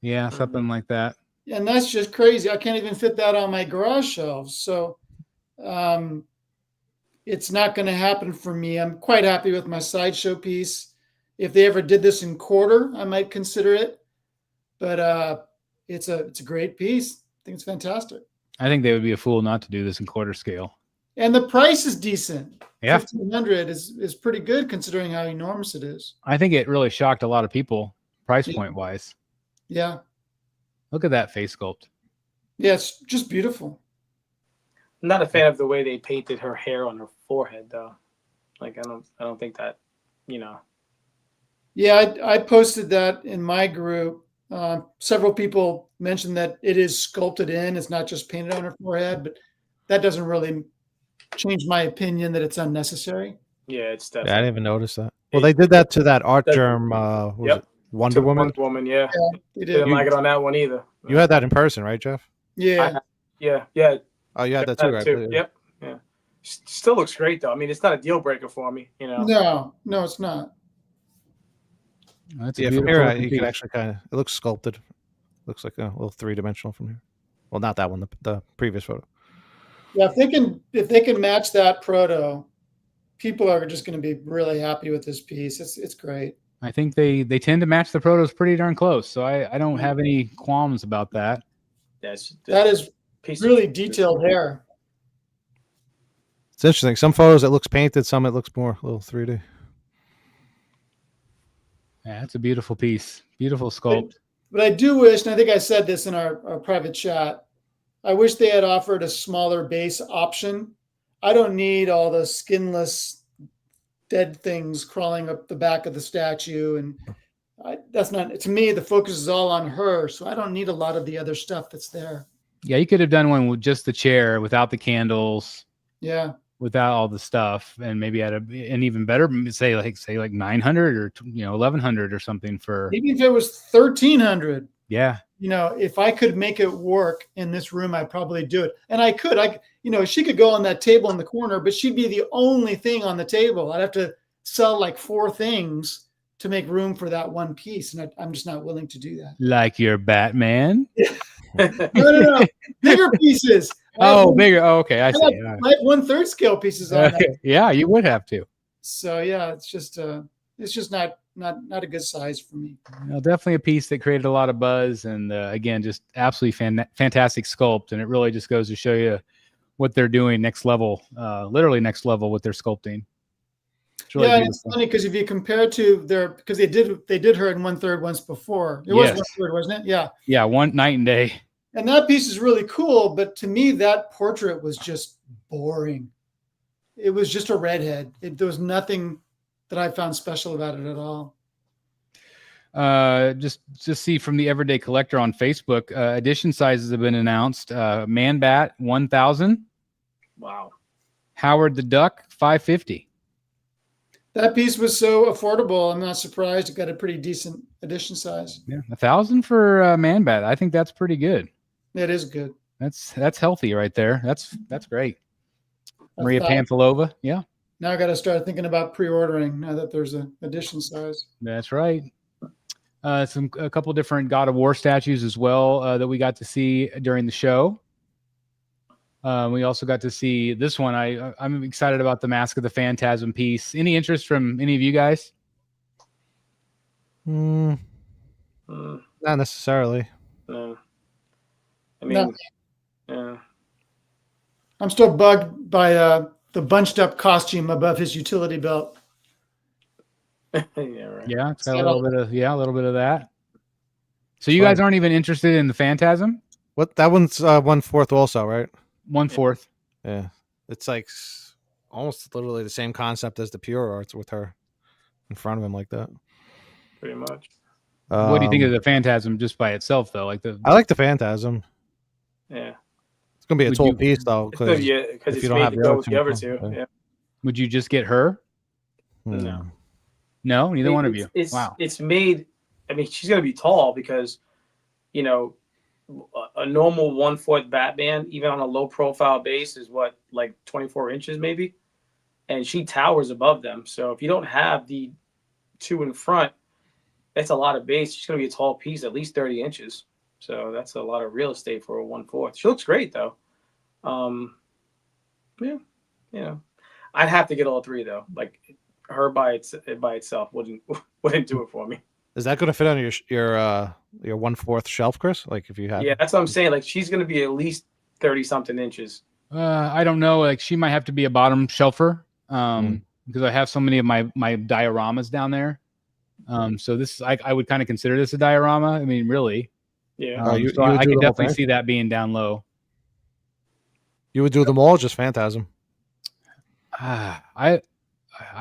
Yeah, something like that. And that's just crazy. I can't even fit that on my garage shelves. So it's not going to happen for me. I'm quite happy with my sideshow piece. If they ever did this in quarter, I might consider it. But it's a great piece. I think it's fantastic. I think they would be a fool not to do this in quarter scale. And the price is decent. Yeah. $1,500 is pretty good considering how enormous it is. I think it really shocked a lot of people, price point wise. Yeah. Look at that face sculpt. Yeah, it's just beautiful. I'm not a fan of the way they painted her hair on her forehead, though. Like, I don't think that, you know. Yeah, I posted that in my group. Several people mentioned that it is sculpted in. It's not just painted on her forehead, but that doesn't really change my opinion that it's unnecessary. Yeah, it's Yeah, I definitely. didn't even notice that. Well, they did that to that art That- germ. Was it Wonder Woman? Wonder Woman, yeah. They Didn't did. like it on that one either. You had that in person, right, Jeff? Yeah. Yeah. Oh, you had that too, right? Yep. Yeah. Still looks great though. I mean, it's not a deal breaker for me, you know. No, it's not. That's a Yeah, from beautiful here looking you piece. can actually kind of. It looks sculpted. Looks like a little 3-dimensional from here. Well, not that one. The previous photo. Yeah, if they can match that proto, people are just going to be really happy with this piece. It's great. I think they tend to match the protos pretty darn close, so I don't have any qualms about that. That is really detailed hair. It's interesting. Some photos it looks painted. Some it looks more a little 3D. Yeah, it's a beautiful piece. Beautiful sculpt. But I do wish, and I think I said this in our private chat, I wish they had offered a smaller base option. I don't need all the skinless dead things crawling up the back of the statue. And that's not, to me, the focus is all on her. So I don't need a lot of the other stuff that's there. Yeah, you could have done one with just the chair without the candles. Yeah. Without all the stuff, and maybe at an even better, say like 900 or 1100 or something for. Maybe if it was 1300. Yeah. If I could make it work in this room, I'd probably do it. And I could, she could go on that table in the corner, but she'd be the only thing on the table. I'd have to sell like 4 things to make room for that one piece. And I'm just not willing to do that. Like your Batman? No. Bigger pieces. Bigger. Oh, okay. I see. I have 1/3 scale pieces on that. Yeah, you would have to. So yeah, it's just not a good size for me. Definitely a piece that created a lot of buzz, and again, just absolutely fantastic sculpt, and it really just goes to show you what they're doing next level, literally next level with their sculpting. It's really and it's funny because if you compare to because they did her in 1/3 once before. It was 1/3, wasn't it? Yeah. Yeah, one night and day. And that piece is really cool, but to me, that portrait was just boring. It was just a redhead. There was nothing that I found special about it at all. Just see from the Everyday Collector on Facebook, edition sizes have been announced. Man Bat 1000. Wow. Howard the Duck 550. That piece was so affordable. I'm not surprised. It got a pretty decent edition size. Yeah, 1,000 for Man Bat. I think that's pretty good. It is good. That's healthy right there. That's great. Maria 1,000. Pamphilova. Yeah. Now I got to start thinking about pre-ordering now that there's an edition size. That's right. A couple different God of War statues as well that we got to see during the show. We also got to see this one. I'm excited about the Mask of the Phantasm piece. Any interest from any of you guys? Not necessarily. No. I mean, No. I'm still bugged by the bunched up costume above his utility belt. yeah, right. Yeah, it's got a little bit of that. So you guys aren't even interested in the Phantasm? What? That one's 1/4 also, right? 1/4. Yeah. It's like almost literally the same concept as the Pure Arts with her in front of him like that. Pretty much. What do you think of the Phantasm just by itself, though? I like the Phantasm. Yeah. It's gonna be a Would tall you- piece though, Because if it's you don't made have to the go other with two. the other two. Yeah. Would you just get her? No. No, neither one of you. It's, Wow. It's made. I mean, she's gonna be tall because, you know, a normal 1/4 Batman, even on a low profile base, is what, like 24 inches maybe, and she towers above them. So if you don't have the two in front, that's a lot of base. She's gonna be a tall piece, at least 30 inches. So that's a lot of real estate for a 1/4. She looks great though. Yeah, I'd have to get all three though. Like her by itself wouldn't do it for me. Is that gonna fit on your 1/4 shelf, Chris? Like if you have? Yeah, that's what I'm saying. Like she's gonna be at least 30 something inches. I don't know. Like she might have to be a bottom shelfer because I have so many of my dioramas down there. So this I would kind of consider this a diorama. I mean, really. Yeah. So you would I do could the whole definitely thing? see that being down low. You would do them all, just Phantasm? I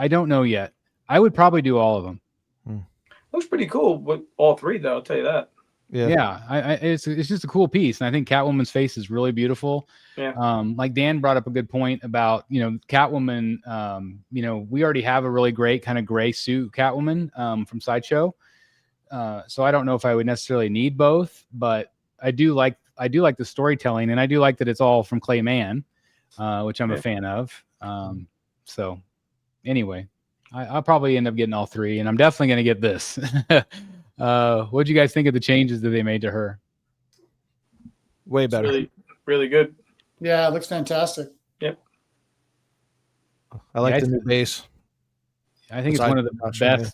don't know yet. I would probably do all of them. Looks pretty cool with all three though. I'll tell you that. Yeah. It's just a cool piece, and I think Catwoman's face is really beautiful. Yeah. Like Dan brought up a good point about Catwoman. We already have a really great kind of gray suit Catwoman from Sideshow. So I don't know if I would necessarily need both, but I do like the storytelling, and I do like that it's all from Clay Mann, which I'm a fan of. So anyway, I'll probably end up getting all three, and I'm definitely going to get this. What do you guys think of the changes that they made to her? Way better. Really, really good. Yeah, it looks fantastic. Yep. I like the new base. I think it's one of the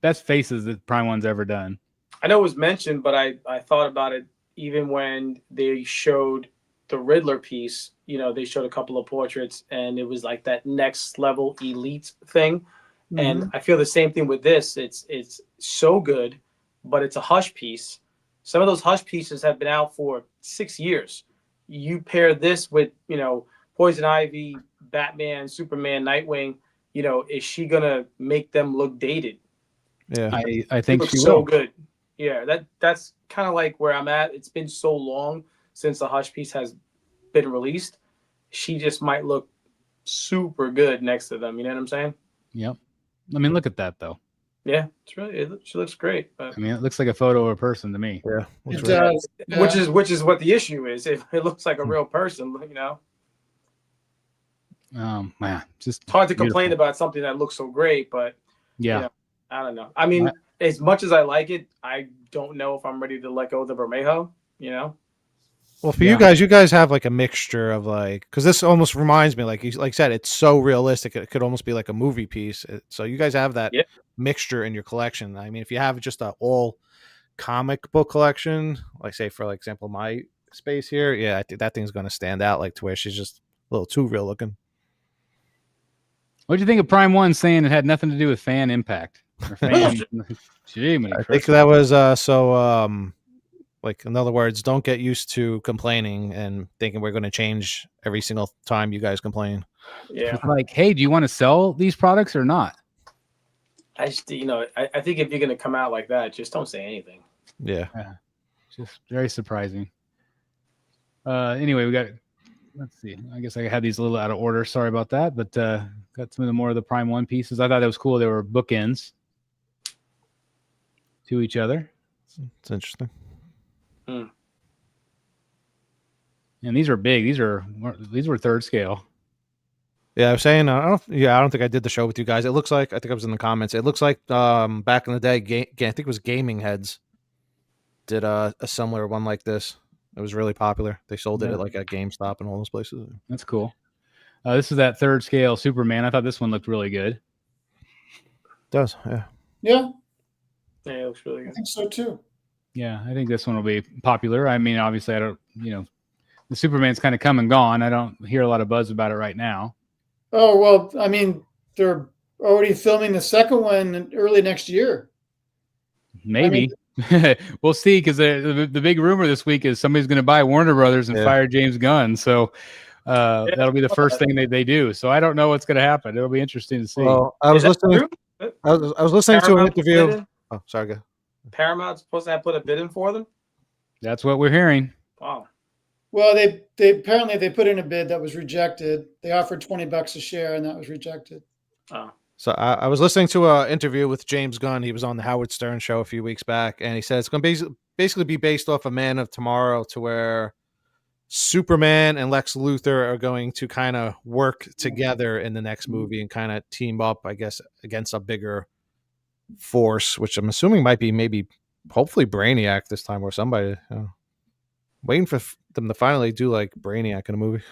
best faces that Prime One's ever done. I know it was mentioned, but I thought about it even when they showed the Riddler piece. They showed a couple of portraits, and it was like that next level elite thing. Mm-hmm. And I feel the same thing with this. It's so good, but it's a hush piece. Some of those hush pieces have been out for 6 years. You pair this with, Poison Ivy, Batman, Superman, Nightwing. Is she gonna make them look dated? Yeah, I think she will. So good. Yeah, that's kind of like where I'm at. It's been so long since the hush piece has been released. She just might look super good next to them. You know what I'm saying? Yep. I mean, look at that though. Yeah, she looks great. But, I mean, it looks like a photo of a person to me. Yeah, it does. Which is what the issue is. It looks like a real person. Man, just it's hard to complain about something that looks so great, but yeah, I don't know. I mean, as much as I like it, I don't know if I'm ready to let go of the Bermejo. Well, for you guys have like a mixture of because this almost reminds me, like you said, it's so realistic. It could almost be like a movie piece. So you guys have that mixture in your collection. I mean, if you have just an all comic book collection, like say for example, my space here, I think that thing's going to stand out to where she's just a little too real looking. What do you think of Prime One saying it had nothing to do with fan impact? Or fan... I think that was in other words, don't get used to complaining and thinking we're going to change every single time you guys complain. Yeah. It's like, hey, do you want to sell these products or not? I just, I think if you're going to come out like that, just don't say anything. Yeah. Just very surprising. Anyway, let's see. I guess I had these a little out of order. Sorry about that, but got some of the more of the Prime One pieces. I thought that was cool. They were bookends to each other. It's interesting. And these are big. These were third scale. Yeah, I was saying I don't think I did the show with you guys. It looks like I think I was in the comments. It looks like back in the day, I think it was Gaming Heads did a similar one like this. It was really popular. They sold it at at GameStop and all those places. That's cool. This is that third scale Superman. I thought this one looked really good. It does, yeah. Yeah. Yeah, it looks really good. I think so too. Yeah, I think this one will be popular. I mean, obviously, I don't, the Superman's kind of come and gone. I don't hear a lot of buzz about it right now. Oh, well, I mean, they're already filming the second one early next year. Maybe. We'll see, because the big rumor this week is somebody's going to buy Warner Brothers and fire James Gunn. So that'll be the first thing they do. So I don't know what's going to happen. It'll be interesting to see. Well, I was listening. I was listening to an interview. Oh, sorry, go. Paramount's supposed to have put a bid in for them. That's what we're hearing. Wow. Well, they apparently they put in a bid that was rejected. They offered $20 a share, and that was rejected. Oh. So I was listening to an interview with James Gunn. He was on the Howard Stern show a few weeks back, and he said it's going to basically be based off of Man of Tomorrow, to where Superman and Lex Luthor are going to kind of work together in the next movie and kind of team up, I guess, against a bigger force, which I'm assuming might be hopefully Brainiac this time, or somebody. Waiting for them to finally do like Brainiac in a movie.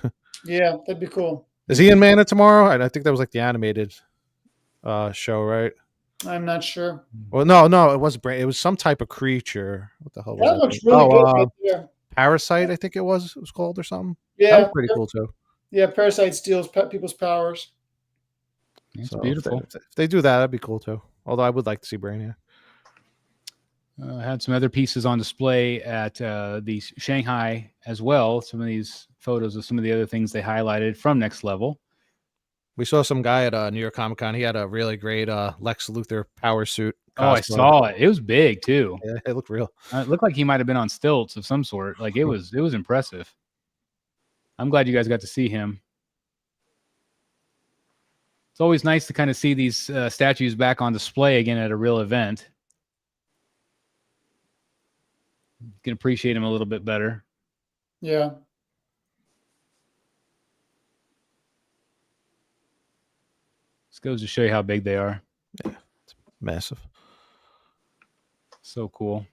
Yeah, that'd be cool. Is he in Man of Tomorrow? I think that was like the animated show, right? I'm not sure. Well, no, it was some type of creature. What the hell was That that? looks really good right there. Parasite, I think it was called, or something. Yeah, that was pretty cool too. Yeah, Parasite steals people's powers. It's beautiful. If they do that, that'd be cool too. Although I would like to see Brainiac. Had some other pieces on display at the Shanghai as well. Some of these photos of some of the other things they highlighted from Next Level. We saw some guy at New York Comic Con. He had a really great Lex Luthor power suit cosplay. Oh, I saw it. It was big too. Yeah, it looked real. It looked like he might have been on stilts of some sort. Like it was impressive. I'm glad you guys got to see him. It's always nice to kind of see these statues back on display again at a real event. You can appreciate him a little bit better. Yeah. This goes to show you how big they are. Yeah, it's massive. So cool.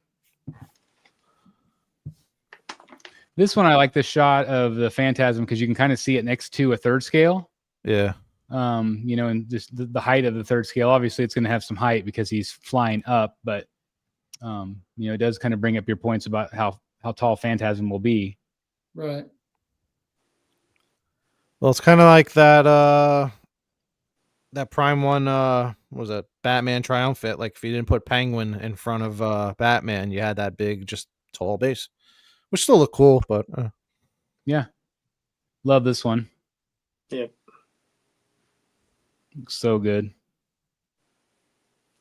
This one, I like the shot of the Phantasm because you can kind of see it next to a third scale. Yeah. And just the height of the third scale. Obviously, it's going to have some height because he's flying up, but it does kind of bring up your points about how tall Phantasm will be. Right. Well, it's kind of like that Prime one, what was that, Batman Triumphant? Like if you didn't put Penguin in front of Batman, you had that big, just tall base, which still look cool, but yeah, love this one. Yep. Looks so good.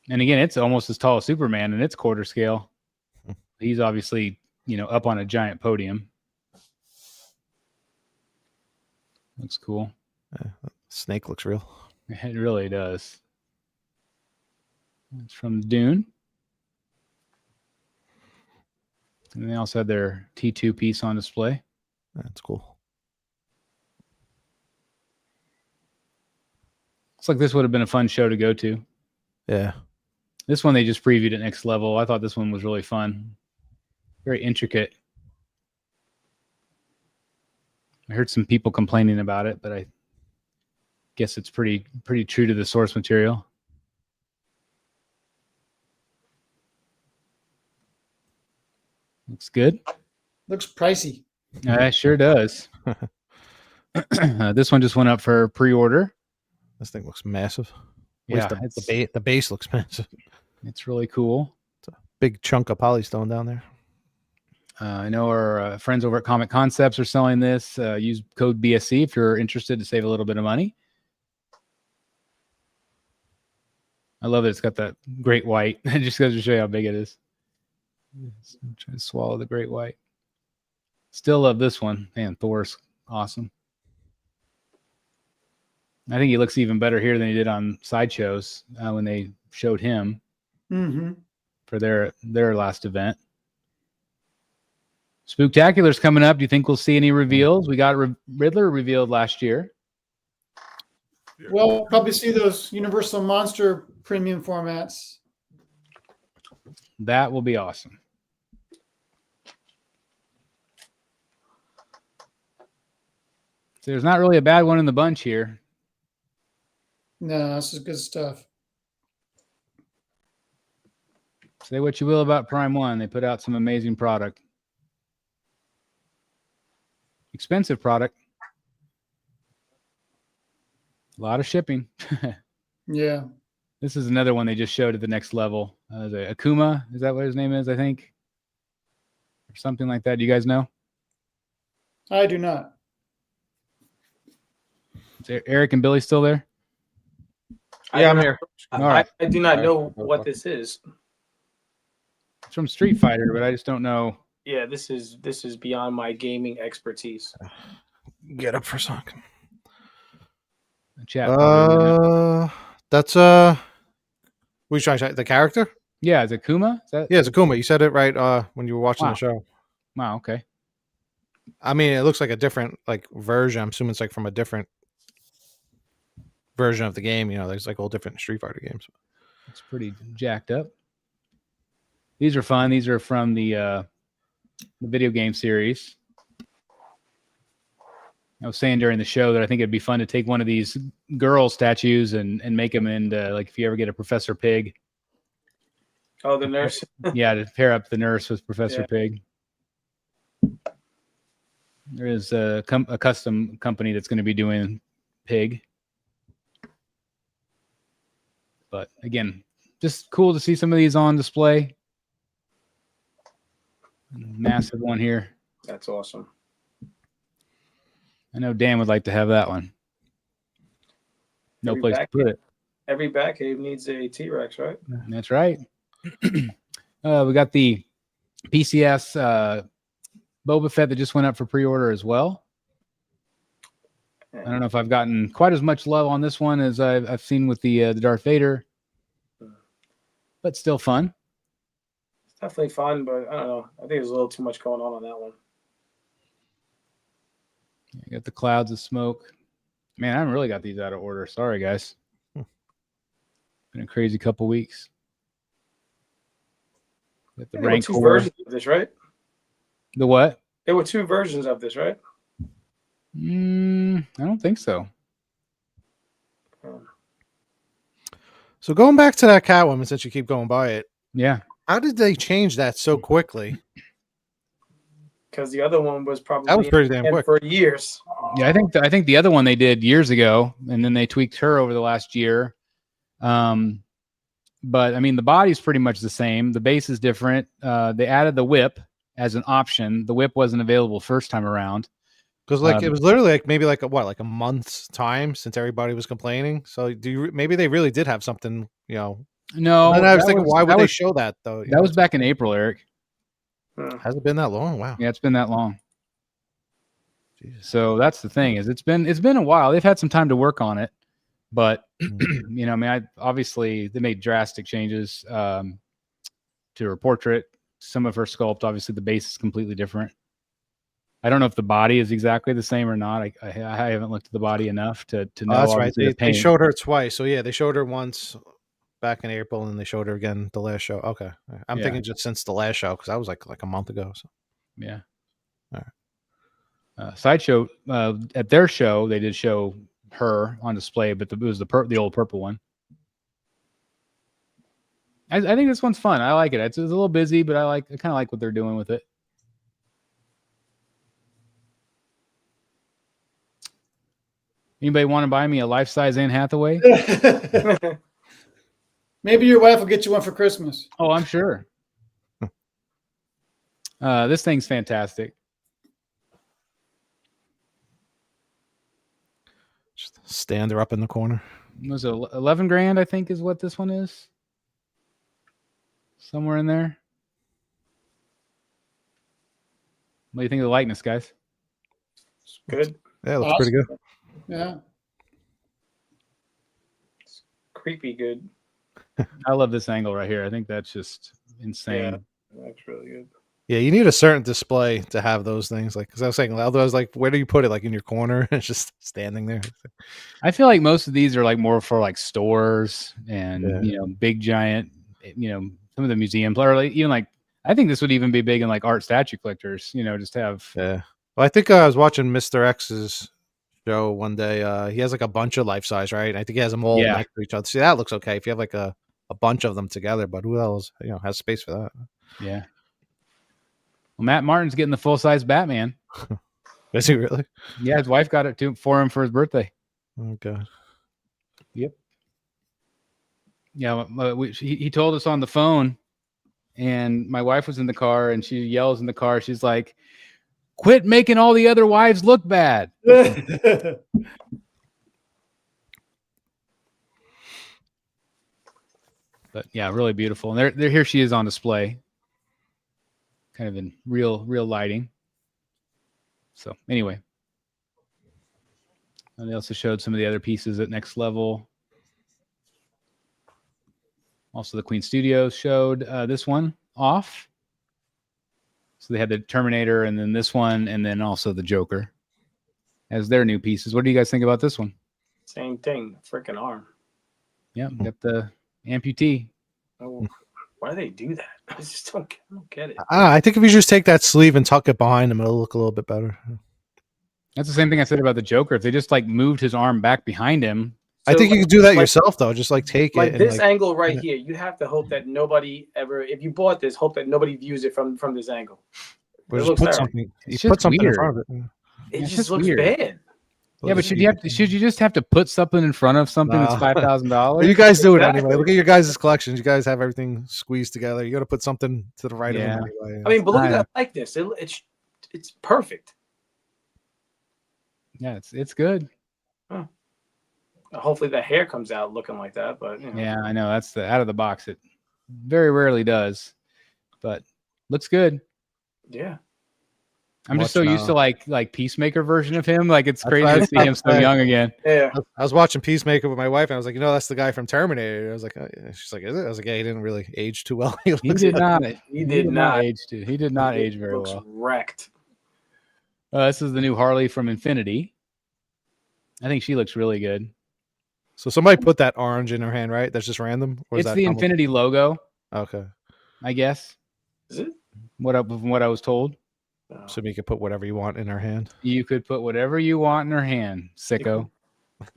And again, it's almost as tall as Superman, and it's quarter scale. He's obviously, up on a giant podium. Looks cool. Snake looks real. It really does. It's from Dune. And they also had their T2 piece on display. That's cool. Looks like this would have been a fun show to go to. Yeah. This one they just previewed at Next Level. I thought this one was really fun. Very intricate. I heard some people complaining about it, but I guess it's pretty true to the source material. Looks good. Looks pricey. It sure does. This one just went up for pre-order. This thing looks massive. Yeah, the base looks massive. It's really cool. It's a big chunk of polystone down there. I know our friends over at Comic Concepts are selling this. Use code BSC if you're interested to save a little bit of money. I love it. It's got that great white. It just goes to show you how big it is. I'm trying to swallow the great white. Still love this one. Man, Thor's awesome. I think he looks even better here than he did on sideshows when they showed him for their last event. Spooktacular's coming up. Do you think we'll see any reveals? We got Riddler revealed last year. Well, we'll probably see those Universal Monster premium formats. That will be awesome. So there's not really a bad one in the bunch here. No, this is good stuff. Say what you will about Prime One. They put out some amazing product. Expensive product. A lot of shipping. Yeah. This is another one they just showed at the Next Level. The Akuma, is that what his name is? I think, or something like that. Do you guys know? I do not. Is Eric and Billy still there? Yeah, I'm here. All right. I do not know what this is. It's from Street Fighter, but I just don't know. Yeah, this is beyond my gaming expertise. Get up for a second. The chat. probably didn't. That's we trying to the character? Yeah, is it Akuma? Is that? Yeah, it's Akuma. You said it right when you were watching Wow. the show. Wow. Okay. I mean, it looks like a different version. I'm assuming it's like from a different version of the game. You know, there's like all different Street Fighter games. It's pretty jacked up. These are fun. These are from the video game series. I was saying during the show that I think it'd be fun to take one of these girl statues and make them into, like, if you ever get a Professor Pig. Oh, the nurse. Yeah, to pair up the nurse with Professor Pig. There is a custom company that's going to be doing Pig. But again, just cool to see some of these on display. Massive one here. That's awesome. I know Dan would like to have that one. No Every place to put it. Every Batcave needs a T-Rex, right? That's right. We got the PCS Boba Fett that just went up for pre-order as well. I don't know if I've gotten quite as much love on this one as I've seen with the Darth Vader, but still fun. It's definitely fun, but I don't know. I think there's a little too much going on that one. You got the clouds of smoke. Man, I haven't really got these out of order. Sorry, guys. Been a crazy couple weeks. Got the There were Rancor. two versions of this, right? The what? There were two versions of this, right? I don't think so. So going back to that Catwoman, since you keep going by it, Yeah. how did they change that so quickly? Because the other one was probably That was pretty damn quick. for years. Yeah, I think the other one they did years ago, and then they tweaked her over the last year. But I mean, the body's pretty much the same. The base is different. They added the whip as an option. The whip wasn't available first time around. Because it was literally maybe a month's time since everybody was complaining. So maybe they really did have something, you know? No, And then I was thinking, why would they show that though? That was back in April, Eric. Has it been that long? Wow. Yeah, it's been that long. Jesus. So that's the thing is it's been a while. They've had some time to work on it, but you know, I mean, obviously they made drastic changes to her portrait. Some of her sculpt, obviously the base is completely different. I don't know if the body is exactly the same or not. I haven't looked at the body enough to know. Oh, that's right. They showed her twice. So yeah, they showed her once back in April, and they showed her again the last show. Okay, I'm thinking just since the last show because that was like a month ago. So yeah. All right. Sideshow at their show they did show her on display, but it was the old purple one. I think this one's fun. I like it. It's a little busy, but I kind of like what they're doing with it. Anybody want to buy me a life-size Anne Hathaway? Maybe your wife will get you one for Christmas. Oh, I'm sure. This thing's fantastic. just stand her up in the corner. It was 11 grand, I think, is what this one is. Somewhere in there. What do you think of the likeness, guys? Good. Yeah, it looks pretty good. Yeah. It's creepy good. I love this angle right here. I think that's just insane. Yeah, that's really good. Yeah, you need a certain display to have those things. Like, because I was saying, otherwise, like, where do you put it? Like in your corner? It's just standing there. I feel like most of these are like more for like stores and you know, big giant, you know, some of the museums, or like, even like, I think this would even be big in like art statue collectors, you know, just have. Yeah. Well, I think I was watching Mr. X's show one day. He has like a bunch of life size, right? I think he has them all next to each other. See, that looks okay if you have like a bunch of them together, but who else, you know, has space for that? Yeah. Well, Matt Martin's getting the full size Batman. Is he really? Yeah, his wife got it for him for his birthday. Oh god. Yep. Yeah, he told us on the phone, and my wife was in the car, and she yells in the car. She's like, "Quit making all the other wives look bad." But yeah, really beautiful. And there, here she is on display, kind of in real lighting. So anyway, and they also showed some of the other pieces at Next Level. Also, the Queen Studios showed this one off. So they had the Terminator, and then this one, and then also the Joker as their new pieces. What do you guys think about this one? Same thing. Freaking arm. Yeah, got the amputee. Oh, why do they do that? I just don't get it. I think if you just take that sleeve and tuck it behind him, it'll look a little bit better. That's the same thing I said about the Joker. If they just like moved his arm back behind him. I think you could do that yourself, though. Just like take like it. This angle right here, you have to hope that nobody ever, if you bought this, hope that nobody views it from this angle. Or just put something. It's You put just something weird. in front of it. It It's just just looks weird. bad. Yeah, but should you just have to put something in front of something that's No. $5,000? You guys do it Exactly. anyway. Look at your guys' collections. You guys have everything squeezed together. You got to put something to the right of Yeah. him anyway. I mean, but look at I- that likeness. It's perfect. Yeah, it's good. Hopefully the hair comes out looking like that, but you know. Yeah, I know that's the out of the box. It very rarely does, but looks good. Yeah. I'm just so used to like Peacemaker version of him. Like it's That's crazy what I to was see about him to so say. young again. Yeah. I was watching Peacemaker with my wife, and I was like, that's the guy from Terminator. I was like, oh, yeah. She's like, is it? I was like, yeah, he didn't really age too well. He did not. He did not age. He did not age very looks well. wrecked. This is the new Harley from Infinity. I think she looks really good. So somebody put that orange in her hand, right? That's just random. Or is It's that the come with- Infinity logo, Okay, I guess. Is it? From what I was told. No. so you can put whatever you want in her hand. You could put whatever you want in her hand, sicko.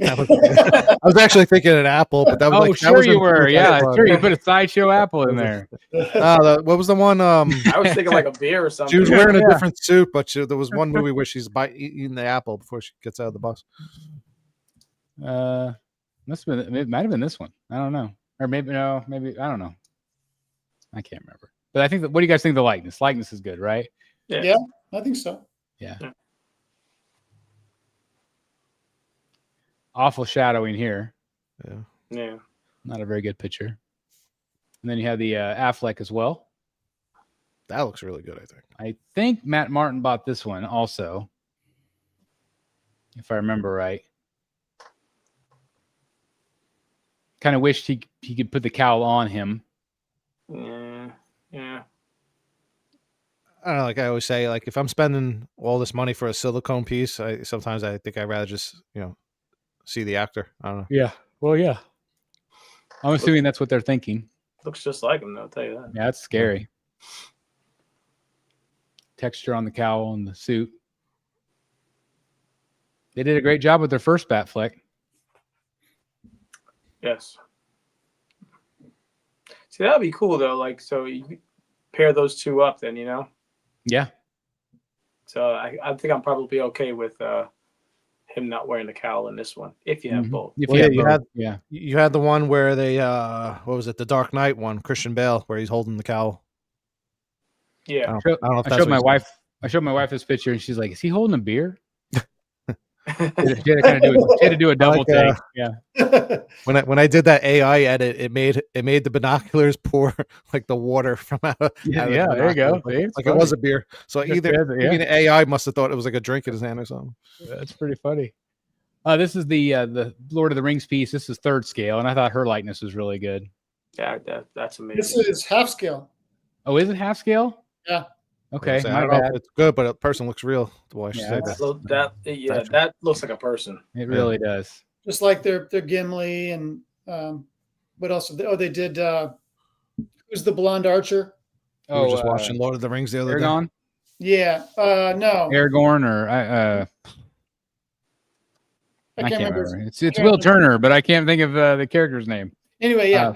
I was actually thinking an apple, but that was that sure was you were. Yeah, one. sure. You put a sideshow apple in there. What was the one? I was thinking like a beer or something. She was wearing a Yeah. different suit, but there was one movie where she's eating the apple before she gets out of the bus. Must have been. It might have been this one. I don't know, or maybe no. Maybe I don't know. I can't remember. But I think that. What do you guys think of the likeness? Likeness is good, right? Yeah, I think so. Yeah. Yeah. Awful shadowing here. Yeah. Yeah. Not a very good picture. And then you have the Affleck as well. That looks really good, I think. I think Matt Martin bought this one also, if I remember right. Kind of wished he could put the cowl on him. Yeah. Yeah. I don't know, like I always say, like if I'm spending all this money for a silicone piece, sometimes I think I'd rather just, see the actor. I don't know. Yeah. Well, yeah. I'm assuming that's what they're thinking. Looks just like him, though, I'll tell you that. Yeah, that's scary. Texture on the cowl and the suit. They did a great job with their first Batfleck. Yes. See, that'd be cool though. Like, so you pair those two up, then Yeah. So I think I'm probably okay with him not wearing the cowl in this one. If you have Mhm. both. If Well, you yeah, have you both, had- yeah. You had the one where they, what was it? The Dark Knight one, Christian Bale, where he's holding the cowl. Yeah. I don't know if I that's showed my what wife. I showed my wife this picture, and she's like, "Is he holding a beer?" She had to do a double like, take. Yeah. when I did that AI edit, it made the binoculars pour like the water from out of Yeah, the there you go. binoculars, See, it's like it was funny. a beer. So Just either says it, yeah. even the AI must have thought it was like a drink in his hand or something. That's pretty funny. This is the Lord of the Rings piece. This is third scale, and I thought her likeness was really good. Yeah, that's amazing. This is half scale. Oh, is it half scale? Yeah. Okay, I my don't know bad. if it's good, but a person looks real. Why she Yeah, said that's- that. That looks like a person. It really does. Just like their Gimli and what else? They did. Who's the blonde archer? We were just watching Lord of the Rings the other day. Aragorn, Yeah. No. Aragorn, or I I can't remember. remember. It's Will Turner, but I can't think of the character's name. Anyway, yeah.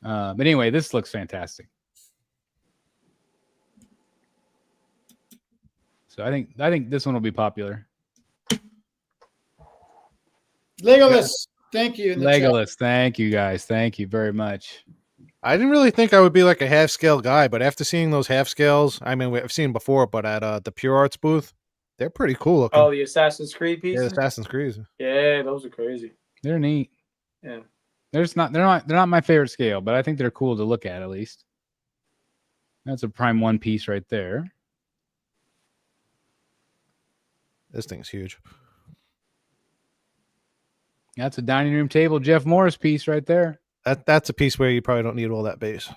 Uh, But anyway, this looks fantastic. So I think this one will be popular. Legolas. Thank you. In the chat. Legolas. Thank you guys. Thank you very much. I didn't really think I would be like a half scale guy, but after seeing those half scales, I mean, I've seen them before, but at the Pure Arts booth, they're pretty cool looking. Oh, the Assassin's Creed yeah, pieces. Assassin's Creed. Yeah, those are crazy. They're neat. Yeah. They're not my favorite scale, but I think they're cool to look at least. That's a Prime 1 piece right there. This thing's huge. That's a dining room table Jeff Morris piece right there. That's a piece where you probably don't need all that base.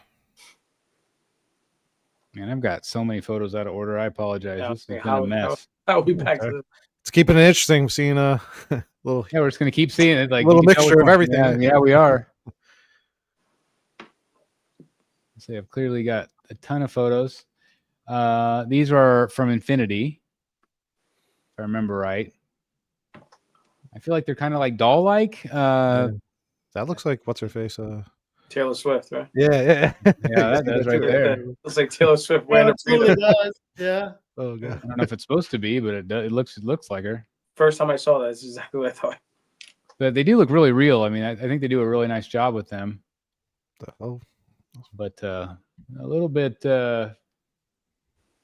Man, I've got so many photos out of order. I apologize. Yeah, This has been a mess. I'll be back to It's keeping it interesting seeing a little Yeah, we're just gonna keep seeing it. Like little you can tell mixture of which one- everything. Yeah, we are. So I've clearly got a ton of photos. These are from Infinity, if I remember right. I feel like they're kind of like doll-like. that looks like what's her face? Taylor Swift, right? Yeah. Yeah, that does right there. Looks like Taylor Swift Yeah, wearing it a freedom. totally does. Yeah. Oh god. I don't know if it's supposed to be, but it does, it looks like her. First time I saw that, that's exactly what I thought. But they do look really real. I mean, I think they do a really nice job with them. Oh, But a little bit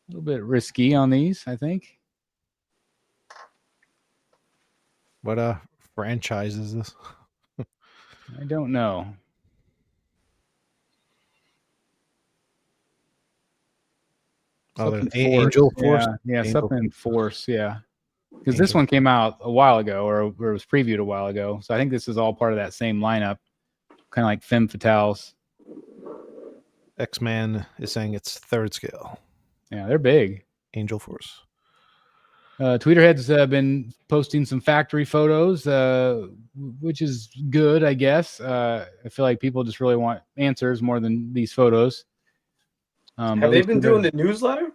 risky on these, I think. what franchise is this? I don't know. Oh, there's Something Angel Force. Yeah, Angel something Force, yeah. Because this Angel. one came out a while ago, or it was previewed a while ago. So I think this is all part of that same lineup, kind of like Femme Fatales. X-Man is saying it's third scale. Yeah, they're big. Angel Force. Tweeterhead's been posting some factory photos, which is good, I guess. I feel like people just really want answers more than these photos. Have they been doing the newsletter?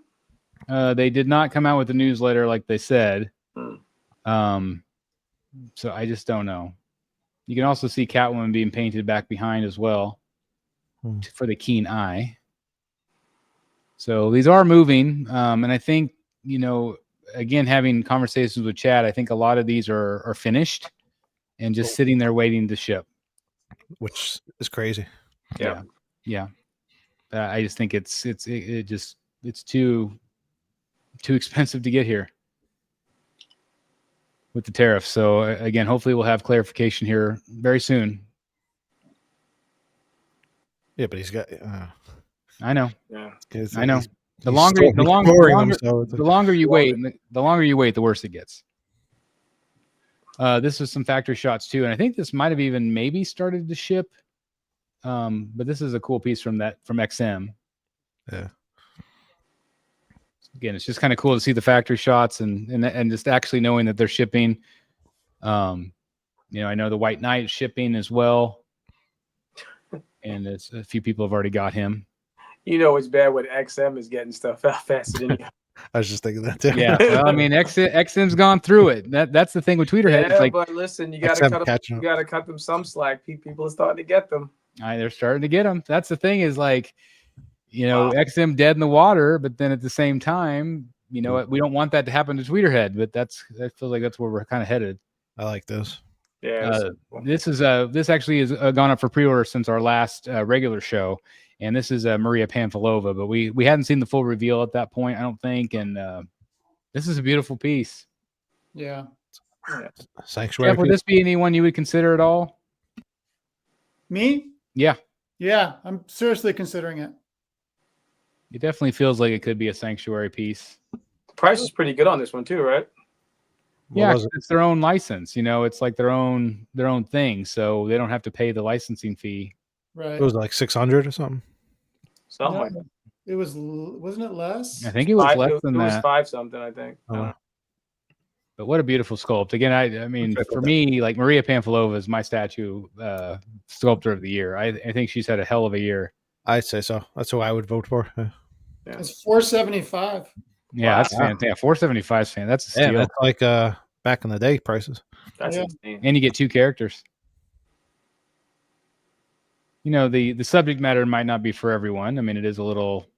They did not come out with the newsletter like they said. So I just don't know. You can also see Catwoman being painted back behind as well for the keen eye. So these are moving. And I think, again, having conversations with Chad, I think a lot of these are finished and just sitting there waiting to ship. Which is crazy. Yeah. I just think it's too expensive to get here with the tariffs. So again, hopefully we'll have clarification here very soon. Yeah, but he's got. I know. Yeah. I know. He's The longer you wait, the worse it gets. This is some factory shots too, and I think this might have even maybe started to ship. But this is a cool piece from XM. Yeah. Again, it's just kind of cool to see the factory shots and just actually knowing that they're shipping. I know the White Knight is shipping as well, and it's a few people have already got him. It's bad when XM is getting stuff out faster than you. I was just thinking that too. Yeah, well, I mean, XM's gone through it. That's the thing with Tweeterhead. Yeah, It's like, but listen, you gotta cut them some slack. People are starting to get them. they're starting to get them. That's the thing is like, XM dead in the water, but then at the same time, we don't want that to happen to Tweeterhead, but that feels like that's where we're kind of headed. I like this. Yeah. This actually has gone up for pre-order since our last regular show, and this is Maria Pamphilova, but we hadn't seen the full reveal at that point, I don't think, and this is a beautiful piece. Yeah. Sanctuary. Jeff, would this be anyone you would consider at all? Me? Yeah. Yeah, I'm seriously considering it. It definitely feels like it could be a Sanctuary piece. Price is pretty good on this one too, right? Yeah, it's their own license. It's like their own thing, so they don't have to pay the licensing fee. Right. It was like 600 or something. Something like that. It wasn't it less? I think it was less than that. It was 5 something, I think. But what a beautiful sculpt. Again, I mean, for me, like Maria Pamphilova is my statue sculptor of the year. I think she's had a hell of a year. I'd say so. That's who I would vote for. Yeah. It's $475. Yeah, that's fantastic. Yeah, 475 is fan. That's a steal. Yeah, that's like back in the day prices. That's insane. And you get 2 characters. The subject matter might not be for everyone. I mean, it is a little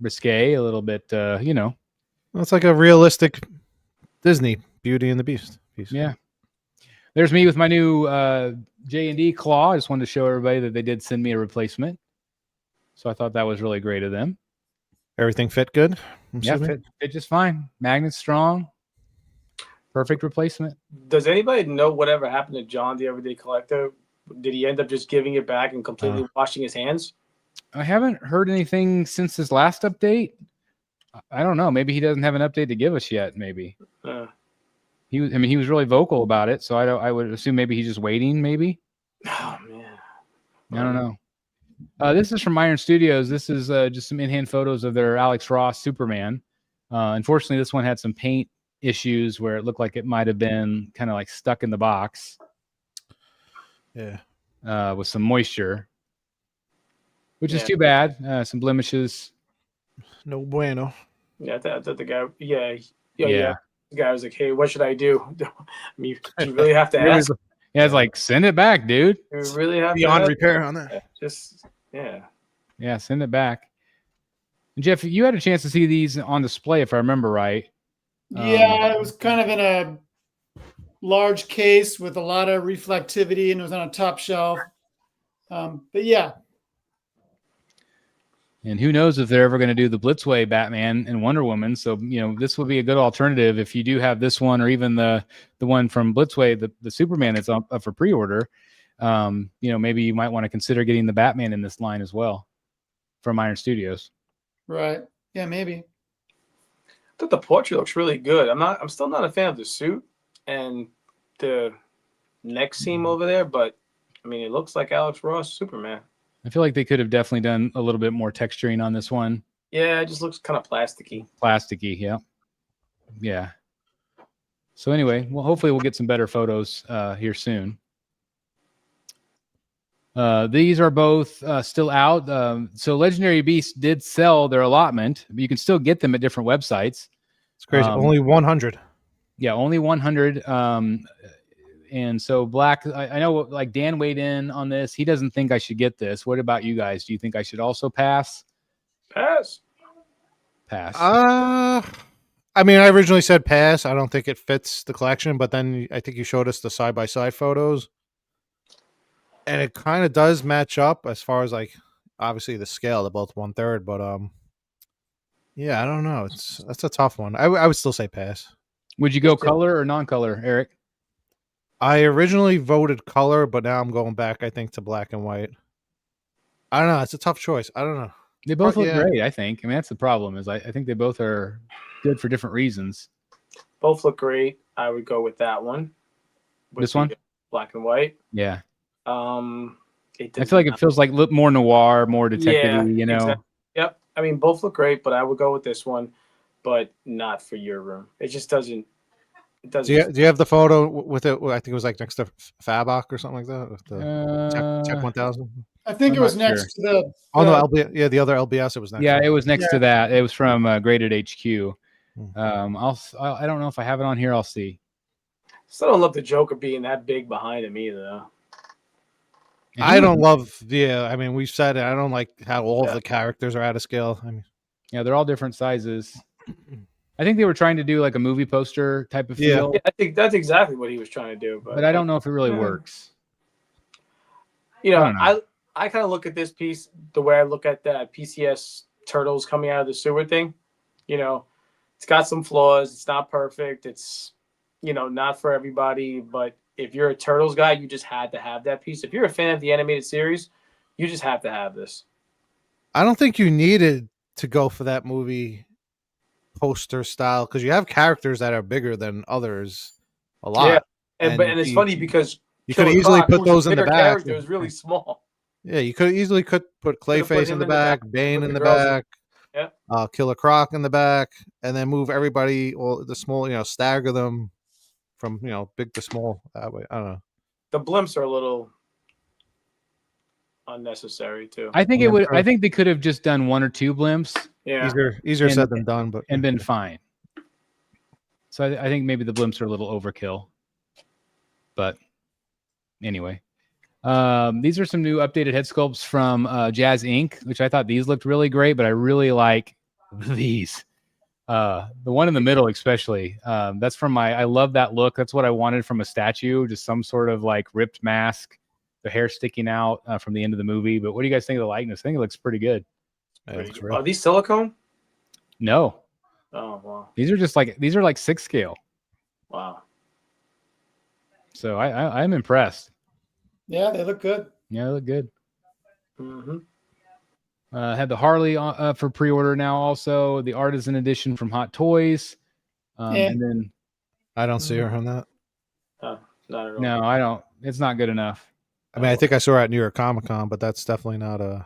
risque, a little bit, Well, it's like a realistic Disney Beauty and the Beast piece. Yeah. there's me with my new J&D claw. I just wanted to show everybody that they did send me a replacement. So I thought that was really great of them. Everything fit good? Yeah, fit just fine. Magnet's strong. Perfect replacement. Does anybody know whatever happened to John, the Everyday Collector? Did he end up just giving it back and completely washing his hands? I haven't heard anything since his last update. I don't know. Maybe he doesn't have an update to give us yet. Maybe he was. I mean, he was really vocal about it, so I would assume maybe he's just waiting. Maybe. Oh man, I don't know. This is from Iron Studios. This is just some in-hand photos of their Alex Ross Superman. Unfortunately, this one had some paint issues where it looked like it might have been kind of like stuck in the box. Yeah. With some moisture, which is too bad. Some blemishes. No bueno. Yeah, I thought the guy. Yeah. The guy was like, "Hey, what should I do?" I mean, you really have to ask. It's like, send it back, dude. You really have beyond to repair on that. Yeah, send it back. And Jeff, you had a chance to see these on display, if I remember right. Yeah, it was kind of in a large case with a lot of reflectivity, and it was on a top shelf. But yeah. And who knows if they're ever going to do the Blitzway Batman and Wonder Woman. So, this would be a good alternative if you do have this one, or even the one from Blitzway, the Superman that's up for pre-order. Maybe you might want to consider getting the Batman in this line as well from Iron Studios. Right. Yeah, maybe. I thought the portrait looks really good. I'm still not a fan of the suit and the neck seam over there, but I mean, it looks like Alex Ross Superman. I feel like they could have definitely done a little bit more texturing on this one. Yeah, it just looks kind of plasticky. Yeah. Yeah. So anyway, well, hopefully we'll get some better photos here soon. These are both still out. So Legendary Beasts did sell their allotment, but you can still get them at different websites. It's crazy. Only 100. Yeah, only 100. And so Black, I know like Dan weighed in on this. He doesn't think I should get this. What about you guys? Do you think I should also pass? Pass. I mean, I originally said pass. I don't think it fits the collection, but then I think you showed us the side-by-side photos. And it kind of does match up as far as like obviously the scale. They're both 1/3, but yeah, I don't know. That's a tough one. I would still say pass. Would you go color or non-color, Eric? I originally voted color, but now I'm going back, I think, to black and white. I don't know. It's a tough choice. I don't know. They both look great, I think. I mean, that's the problem, is I think they both are good for different reasons. Both look great. I would go with that one. This one? Black and white. Yeah. I feel like it feels like more noir, more detective, Exactly. Yep. I mean, both look great, but I would go with this one, but not for your room. It just doesn't. It doesn't. Do you have the photo with it? I think it was like next to Fabok or something like that. With the Tech 1000. I think it was next to the. Oh no, the other LBS. It was next. Yeah, it was next to that. It was from Graded HQ. I don't know if I have it on here. I'll see. Still don't love the Joker being that big behind him either, though. I don't love. Yeah, I mean, we've said it. I don't like how all of the characters are out of scale. I mean, yeah, they're all different sizes. I think they were trying to do like a movie poster type of feel. Yeah, I think that's exactly what he was trying to do. But I don't know if it really works. I kind of look at this piece the way I look at that PCS turtles coming out of the sewer thing. It's got some flaws. It's not perfect. It's, not for everybody. But if you're a Turtles guy, you just had to have that piece. If you're a fan of the animated series, you just have to have this. I don't think you needed to go for that movie poster style because you have characters that are bigger than others a lot. Yeah, and it's funny because you could easily put those in the back. It was really small. Yeah, you could easily put Clayface in the back, Bane in the back, Killer Croc in the back, and then move everybody, the small, stagger them from big to small that way. I don't know. The blimps are a little unnecessary too. I think I think they could have just done one or two blimps. Yeah, easier said than done, but been fine. So I think maybe the blimps are a little overkill. But anyway, these are some new updated head sculpts from Jazz Inc., which I thought these looked really great, but I really like these. The one in the middle, especially. That's from I love that look. That's what I wanted from a statue. Just some sort of like ripped mask, the hair sticking out from the end of the movie. But what do you guys think of the likeness? I think it looks pretty good. Are these silicone? No. Oh wow. These are like 6 scale. Wow. So I'm impressed. Yeah, they look good. Yeah, they look good. Mm-hmm. Had the Harley for pre-order now. Also, the Artisan Edition from Hot Toys. And then I don't see her on that. Not at all. no, I don't. It's not good enough. I mean, I think I saw her at New York Comic Con, but that's definitely not a.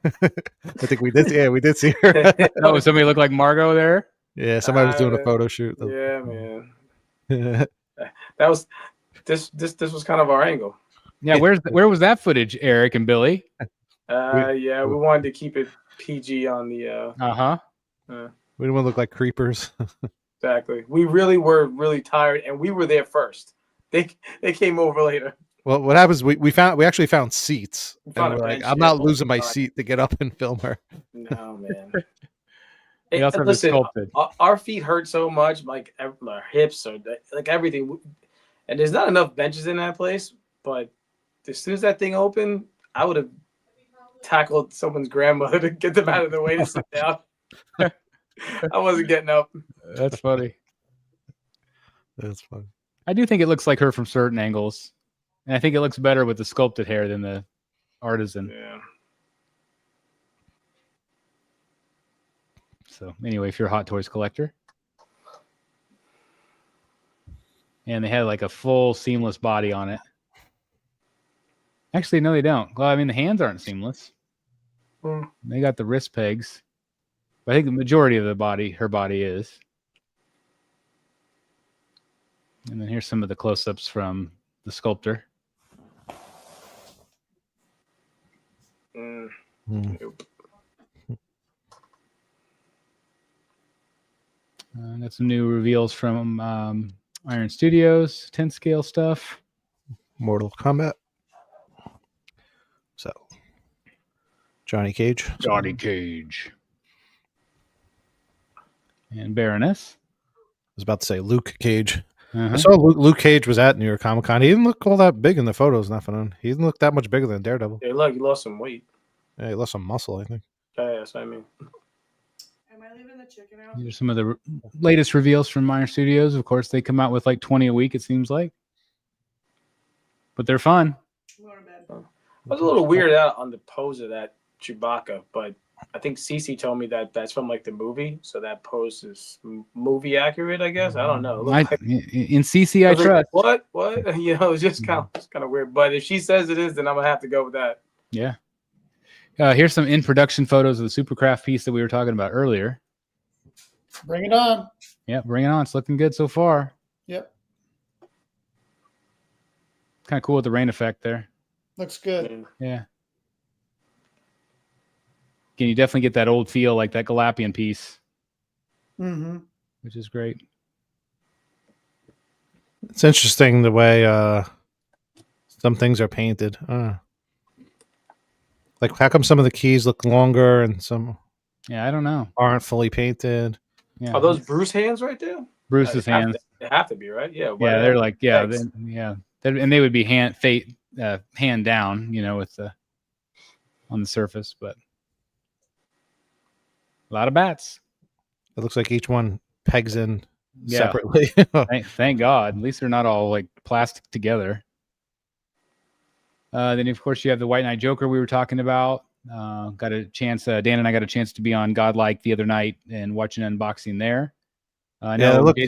I think we did. Yeah, we did see her. Oh, somebody looked like Margot there. Yeah, somebody was doing a photo shoot. Yeah, man. That was this was kind of our angle. Yeah, where was that footage, Eric and Billy? Yeah, we wanted to keep it PG on the. We didn't want to look like creepers. Exactly. We really were really tired, and we were there first. They came over later. Well, what happens? We actually found seats. Found And a we're like, bench, I'm yeah. not losing my God. seat to get up and film her. No, man. They also have it Listen, sculpted. our feet hurt so much, like our hips or like everything. And there's not enough benches in that place. But as soon as that thing opened, I would have tackled someone's grandmother to get them out of the way to sit down. I wasn't getting up. That's funny. That's fun. I do think it looks like her from certain angles, and I think it looks better with the sculpted hair than the Artisan. Yeah. So anyway, if you're a Hot Toys collector, and they had like a full seamless body on it. Actually, no, they don't. Well, I mean, the hands aren't seamless. They got the wrist pegs. But I think the majority of her body is. And then here's some of the close-ups from the sculptor. Nope. Got some new reveals from Iron Studios, 10 scale stuff. Mortal Kombat. So, Johnny Cage. Johnny Cage. And Baroness. I was about to say Luke Cage. Uh-huh. I saw Luke Cage was at New York Comic Con. He didn't look all that big in the photos. Nothing. He didn't look that much bigger than Daredevil. Yeah, look, you lost some weight. Yeah, he lost some muscle, I think. Yeah, that's what I mean. Am I leaving the chicken out? These are some of the latest reveals from Iron Studios. Of course, they come out with like 20 a week, it seems like. But they're fun. I'm going to bed. I was a little weirded out on the pose of that Chewbacca, but I think Cece told me that that's from like the movie, so that pose is movie accurate. I guess I don't know. In CC, I trust. Like, what? You know, it's just kind of weird. But if she says it is, then I'm gonna have to go with that. Yeah. Here's some in production photos of the Supercraft piece that we were talking about earlier. Bring it on. Yeah, bring it on. It's looking good so far. Yep. Kind of cool with the rain effect there. Looks good. Yeah. Again, you definitely get that old feel, like that Galapian piece, which is great. It's interesting the way some things are painted. Like, how come some of the keys look longer and some I don't know. aren't fully painted? Yeah. Are those Bruce hands right there? Bruce's hands? They have to be, right? Yeah. Yeah, they're like, and they would be hand down, you know, with the on the surface, but a lot of bats. It looks like each one pegs in separately. Thank God. At least they're not all like plastic together. Then of course you have the White Knight Joker we were talking about. Got a chance. Dan and I got a chance to be on Godlike the other night and watch an unboxing there. It looked,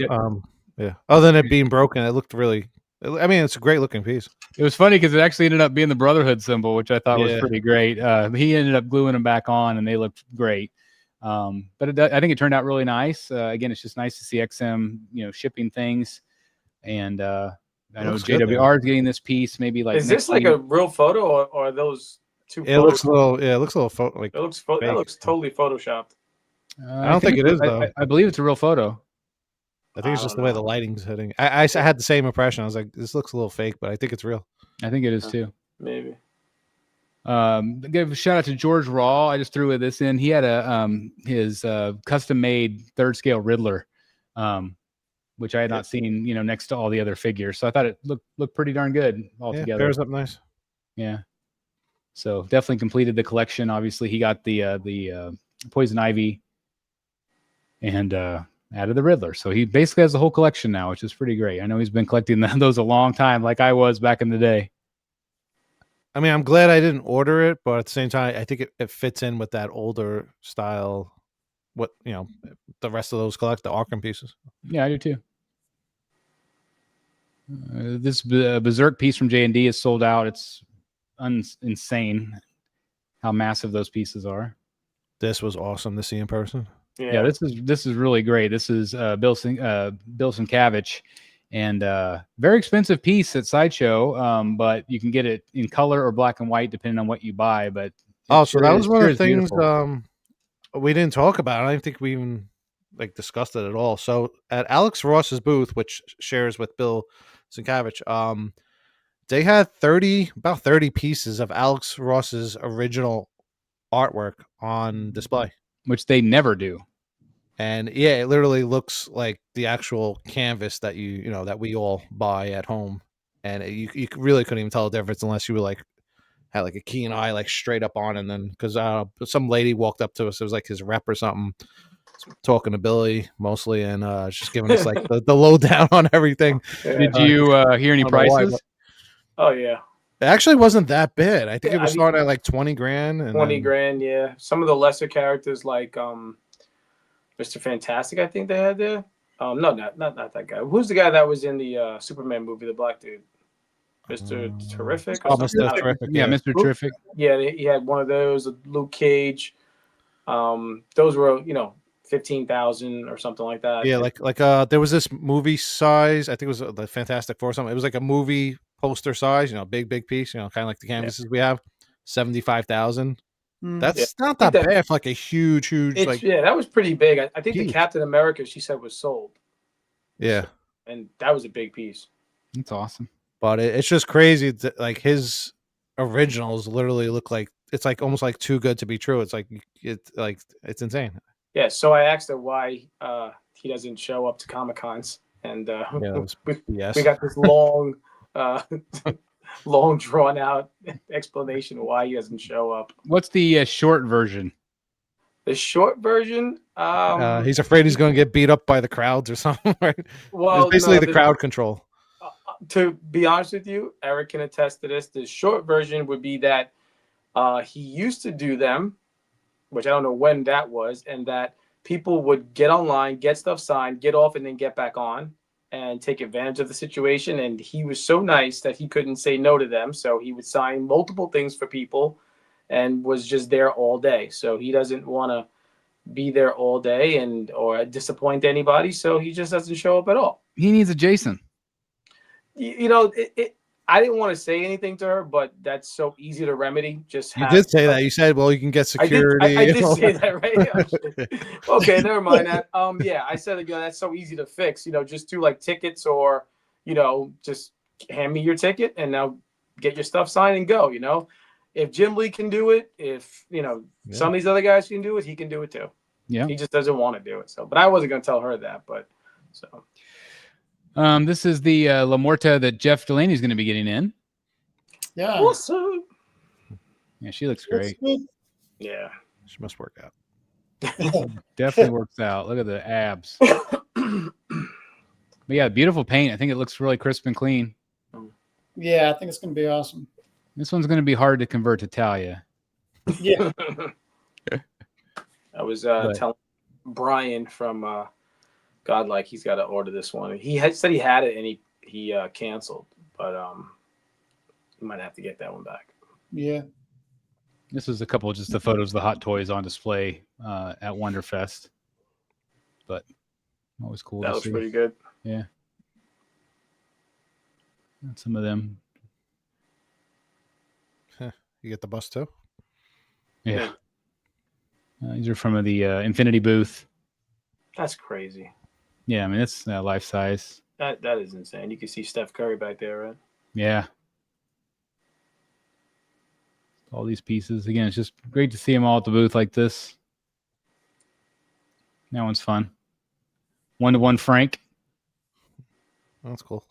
other than it being broken, it looked really. I mean, it's a great looking piece. It was funny because it actually ended up being the Brotherhood symbol, which I thought was pretty great. He ended up gluing them back on, and they looked great. But I think it turned out really nice. Again, it's just nice to see XM, shipping things. And I know JWR is getting this piece. Maybe like is this like a real photo or are those two? It looks a little. Yeah, it looks a little like. It looks. That looks totally photoshopped. I don't think it is though. I believe it's a real photo. I think it's just the way the lighting's hitting. I had the same impression. I was like, this looks a little fake, but I think it's real. I think it is too. Maybe. Give a shout out to George Raw. I just threw this in. He had his custom made third scale Riddler, which I had not seen, next to all the other figures. So I thought it looked pretty darn good altogether. Pairs up nice. Yeah. So definitely completed the collection. Obviously, he got the Poison Ivy and added the Riddler. So he basically has the whole collection now, which is pretty great. I know he's been collecting those a long time, like I was back in the day. I mean, I'm glad I didn't order it, but at the same time, I think it fits in with that older style. What the rest of those collect the Arkham pieces. Yeah, I do too. This Berserk piece from J&D is sold out. It's insane how massive those pieces are. This was awesome to see in person. Yeah, this is really great. This is Bill Sienkiewicz, and very expensive piece at Sideshow, but you can get it in color or black and white depending on what you buy. But so that was one of the things we didn't talk about. I don't think we even discussed it at all. So at Alex Ross's booth, which shares with Bill Sienkiewicz, they had about 30 pieces of Alex Ross's original artwork on display, which they never do. And yeah, it literally looks like the actual canvas that that we all buy at home, and you really couldn't even tell the difference unless you were had a keen eye straight up on. And then because some lady walked up to us, it was his rep or something, talking to Billy mostly, and just giving us the lowdown on everything. Yeah. Did you hear any prices? Oh yeah. It actually wasn't that bad. I think it was starting at 20 grand. And 20 grand, yeah. Some of the lesser characters like Mr. Fantastic, I think they had there. No, not that guy. Who's the guy that was in the Superman movie, the black dude? Mr. Terrific? Oh, Mr. Terrific. Yeah, Mr. Terrific. Yeah, he had one of those, Luke Cage. Those were, 15,000 or something like that. Yeah, there was this movie size. I think it was the Fantastic Four or something. It was a movie poster size, big piece, kind of like the canvases we have. 75,000. That's not that bad for a huge that was pretty big. I think the Captain America she said was sold. Yeah. And that was a big piece. That's awesome. But it's just crazy that his originals literally look it's almost too good to be true. It's it's insane. Yeah, so I asked her why he doesn't show up to Comic-Cons, and we got this long long drawn out explanation why he doesn't show up. What's the short version? The short version, he's afraid he's going to get beat up by the crowds or something, right? Well, it's basically the crowd control. To be honest with you, Eric can attest to this. The short version would be that he used to do them, which I don't know when that was, and that people would get online, get stuff signed, get off, and then get back on and take advantage of the situation. And he was so nice that he couldn't say no to them. So he would sign multiple things for people and was just there all day. So he doesn't want to be there all day or disappoint anybody. So he just doesn't show up at all. He needs a Jason. I didn't want to say anything to her, but that's so easy to remedy. You did say that. You said, well, you can get security. I did say that, right? Okay, never mind that. Yeah, I said again, that's so easy to fix. Just do tickets or, just hand me your ticket and now get your stuff signed and go. If Jim Lee can do it, if some of these other guys can do it, he can do it too. Yeah, he just doesn't want to do it. So, but I wasn't going to tell her that. But so. This is the La Morta that Jeff Delaney is going to be getting in. Yeah. Awesome. Yeah, she looks great. Yeah. She must work out. Definitely works out. Look at the abs. But yeah, beautiful paint. I think it looks really crisp and clean. Yeah, I think it's going to be awesome. This one's going to be hard to convert to Talia. Yeah. I was telling Bryan from Godlike he's got to order this one. He had said he had it and he canceled, but he might have to get that one back. Yeah. This is a couple of just the photos of the hot toys on display at Wonderfest. But always cool. That looks pretty good. Yeah. And some of them. You get the bus too? Yeah. These are from the Infinity booth. That's crazy. Yeah, I mean, it's life size. That is insane. You can see Steph Curry back there, right? Yeah. all these pieces. Again, it's just great to see them all at the booth like this. That one's fun. 1-to-1 Frank. That's cool.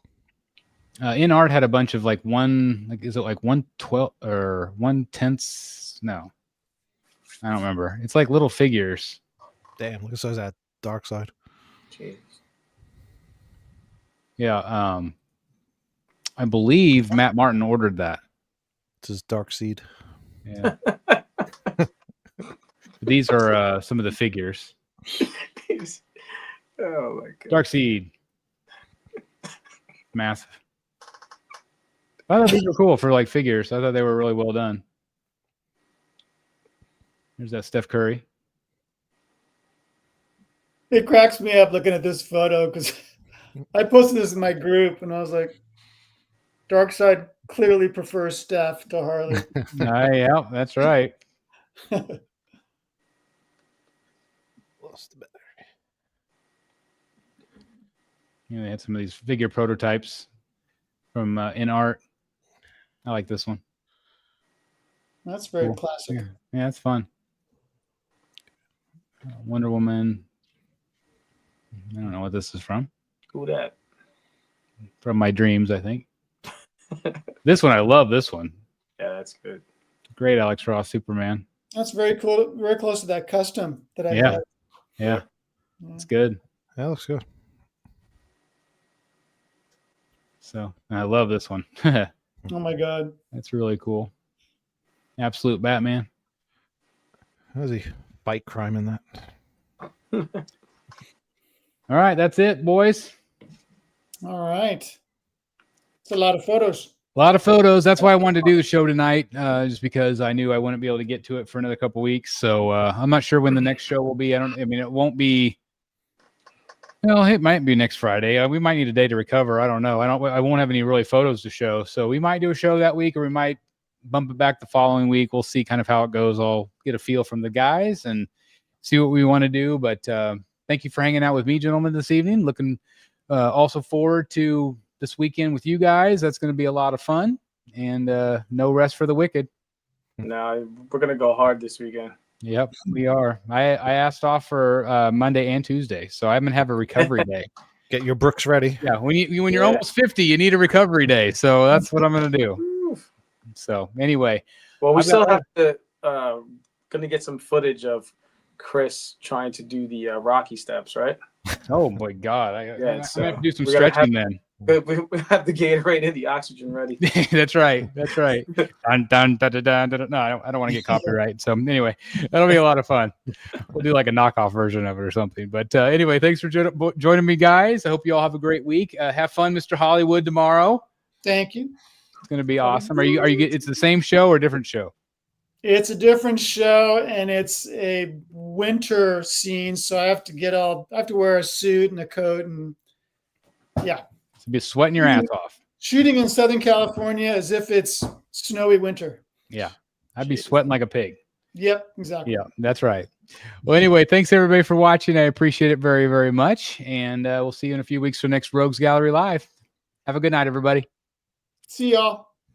In art had a bunch of like is it like 1/12 or 1/10? No, I don't remember. It's like little figures. Damn, look at those that dark side. Jeez. Yeah, I believe Matt Martin ordered that. It's his dark seed. Yeah. These are some of the figures. Oh my god. Dark Seed. Massive. I thought these were cool for like figures. I thought they were really well done. There's that Steph Curry. It cracks me up looking at this photo because I posted this in my group and I was like, Darkseid clearly prefers Steph to Harley. Yeah, that's right. Lost the battery. Yeah, they had some of these figure prototypes from In Art. I like this one. That's very Cool. classic. Yeah, it's fun. Wonder Woman. I don't know what this is from. Who that? From my dreams, I think. This one, I love this one. Yeah, that's good. Great Alex Ross Superman. That's very cool. Very close to that custom that I Yeah. had. Yeah, it's good. That looks good. So I love this one. Oh my god. That's really cool. Absolute Batman. How's he fight crime in that? All right, that's it, boys. All right. It's a lot of photos. A lot of photos. That's why I wanted to do the show tonight, just because I knew I wouldn't be able to get to it for another couple weeks. So I'm not sure when the next show will be. I mean, it won't be. Well, it might be next Friday. We might need a day to recover. I don't know. I won't have any really photos to show. So we might do a show that week, or we might bump it back the following week. We'll see kind of how it goes. I'll get a feel from the guys and see what we want to do. But thank you for hanging out with me, gentlemen, this evening. Looking also forward to this weekend with you guys. That's going to be a lot of fun, and no rest for the wicked. No, we're gonna go hard this weekend. Yep, we are. I asked off for Monday and Tuesday, so I'm gonna have a recovery day. Get your Brooks ready. Yeah, when you're almost 50, you need a recovery day. So that's what I'm gonna do. So anyway, well, we still have to gonna get some footage of Chris trying to do the Rocky steps, right? oh my God, I'm gonna have to do some we gotta stretching then. We have the Gatorade and the oxygen ready. That's right. That's right. Dun, dun, dun, dun, dun, dun. No, I don't want to get copyright. So anyway, that'll be a lot of fun. We'll do like a knockoff version of it or something. But anyway, thanks for joining me, guys. I hope you all have a great week. Have fun, Mr. Hollywood, tomorrow. Thank you. It's going to be awesome. Are you? It's the same show or a different show? It's a different show, and it's a winter scene, so I have to wear a suit and a coat, and yeah. So be sweating your ass off. Shooting in Southern California as if it's snowy winter. Yeah, I'd be sweating like a pig. Yep, exactly. Yeah, that's right. Well, anyway, thanks everybody for watching. I appreciate it very, very much, and we'll see you in a few weeks for next Rogues Gallery Live. Have a good night, everybody. See y'all.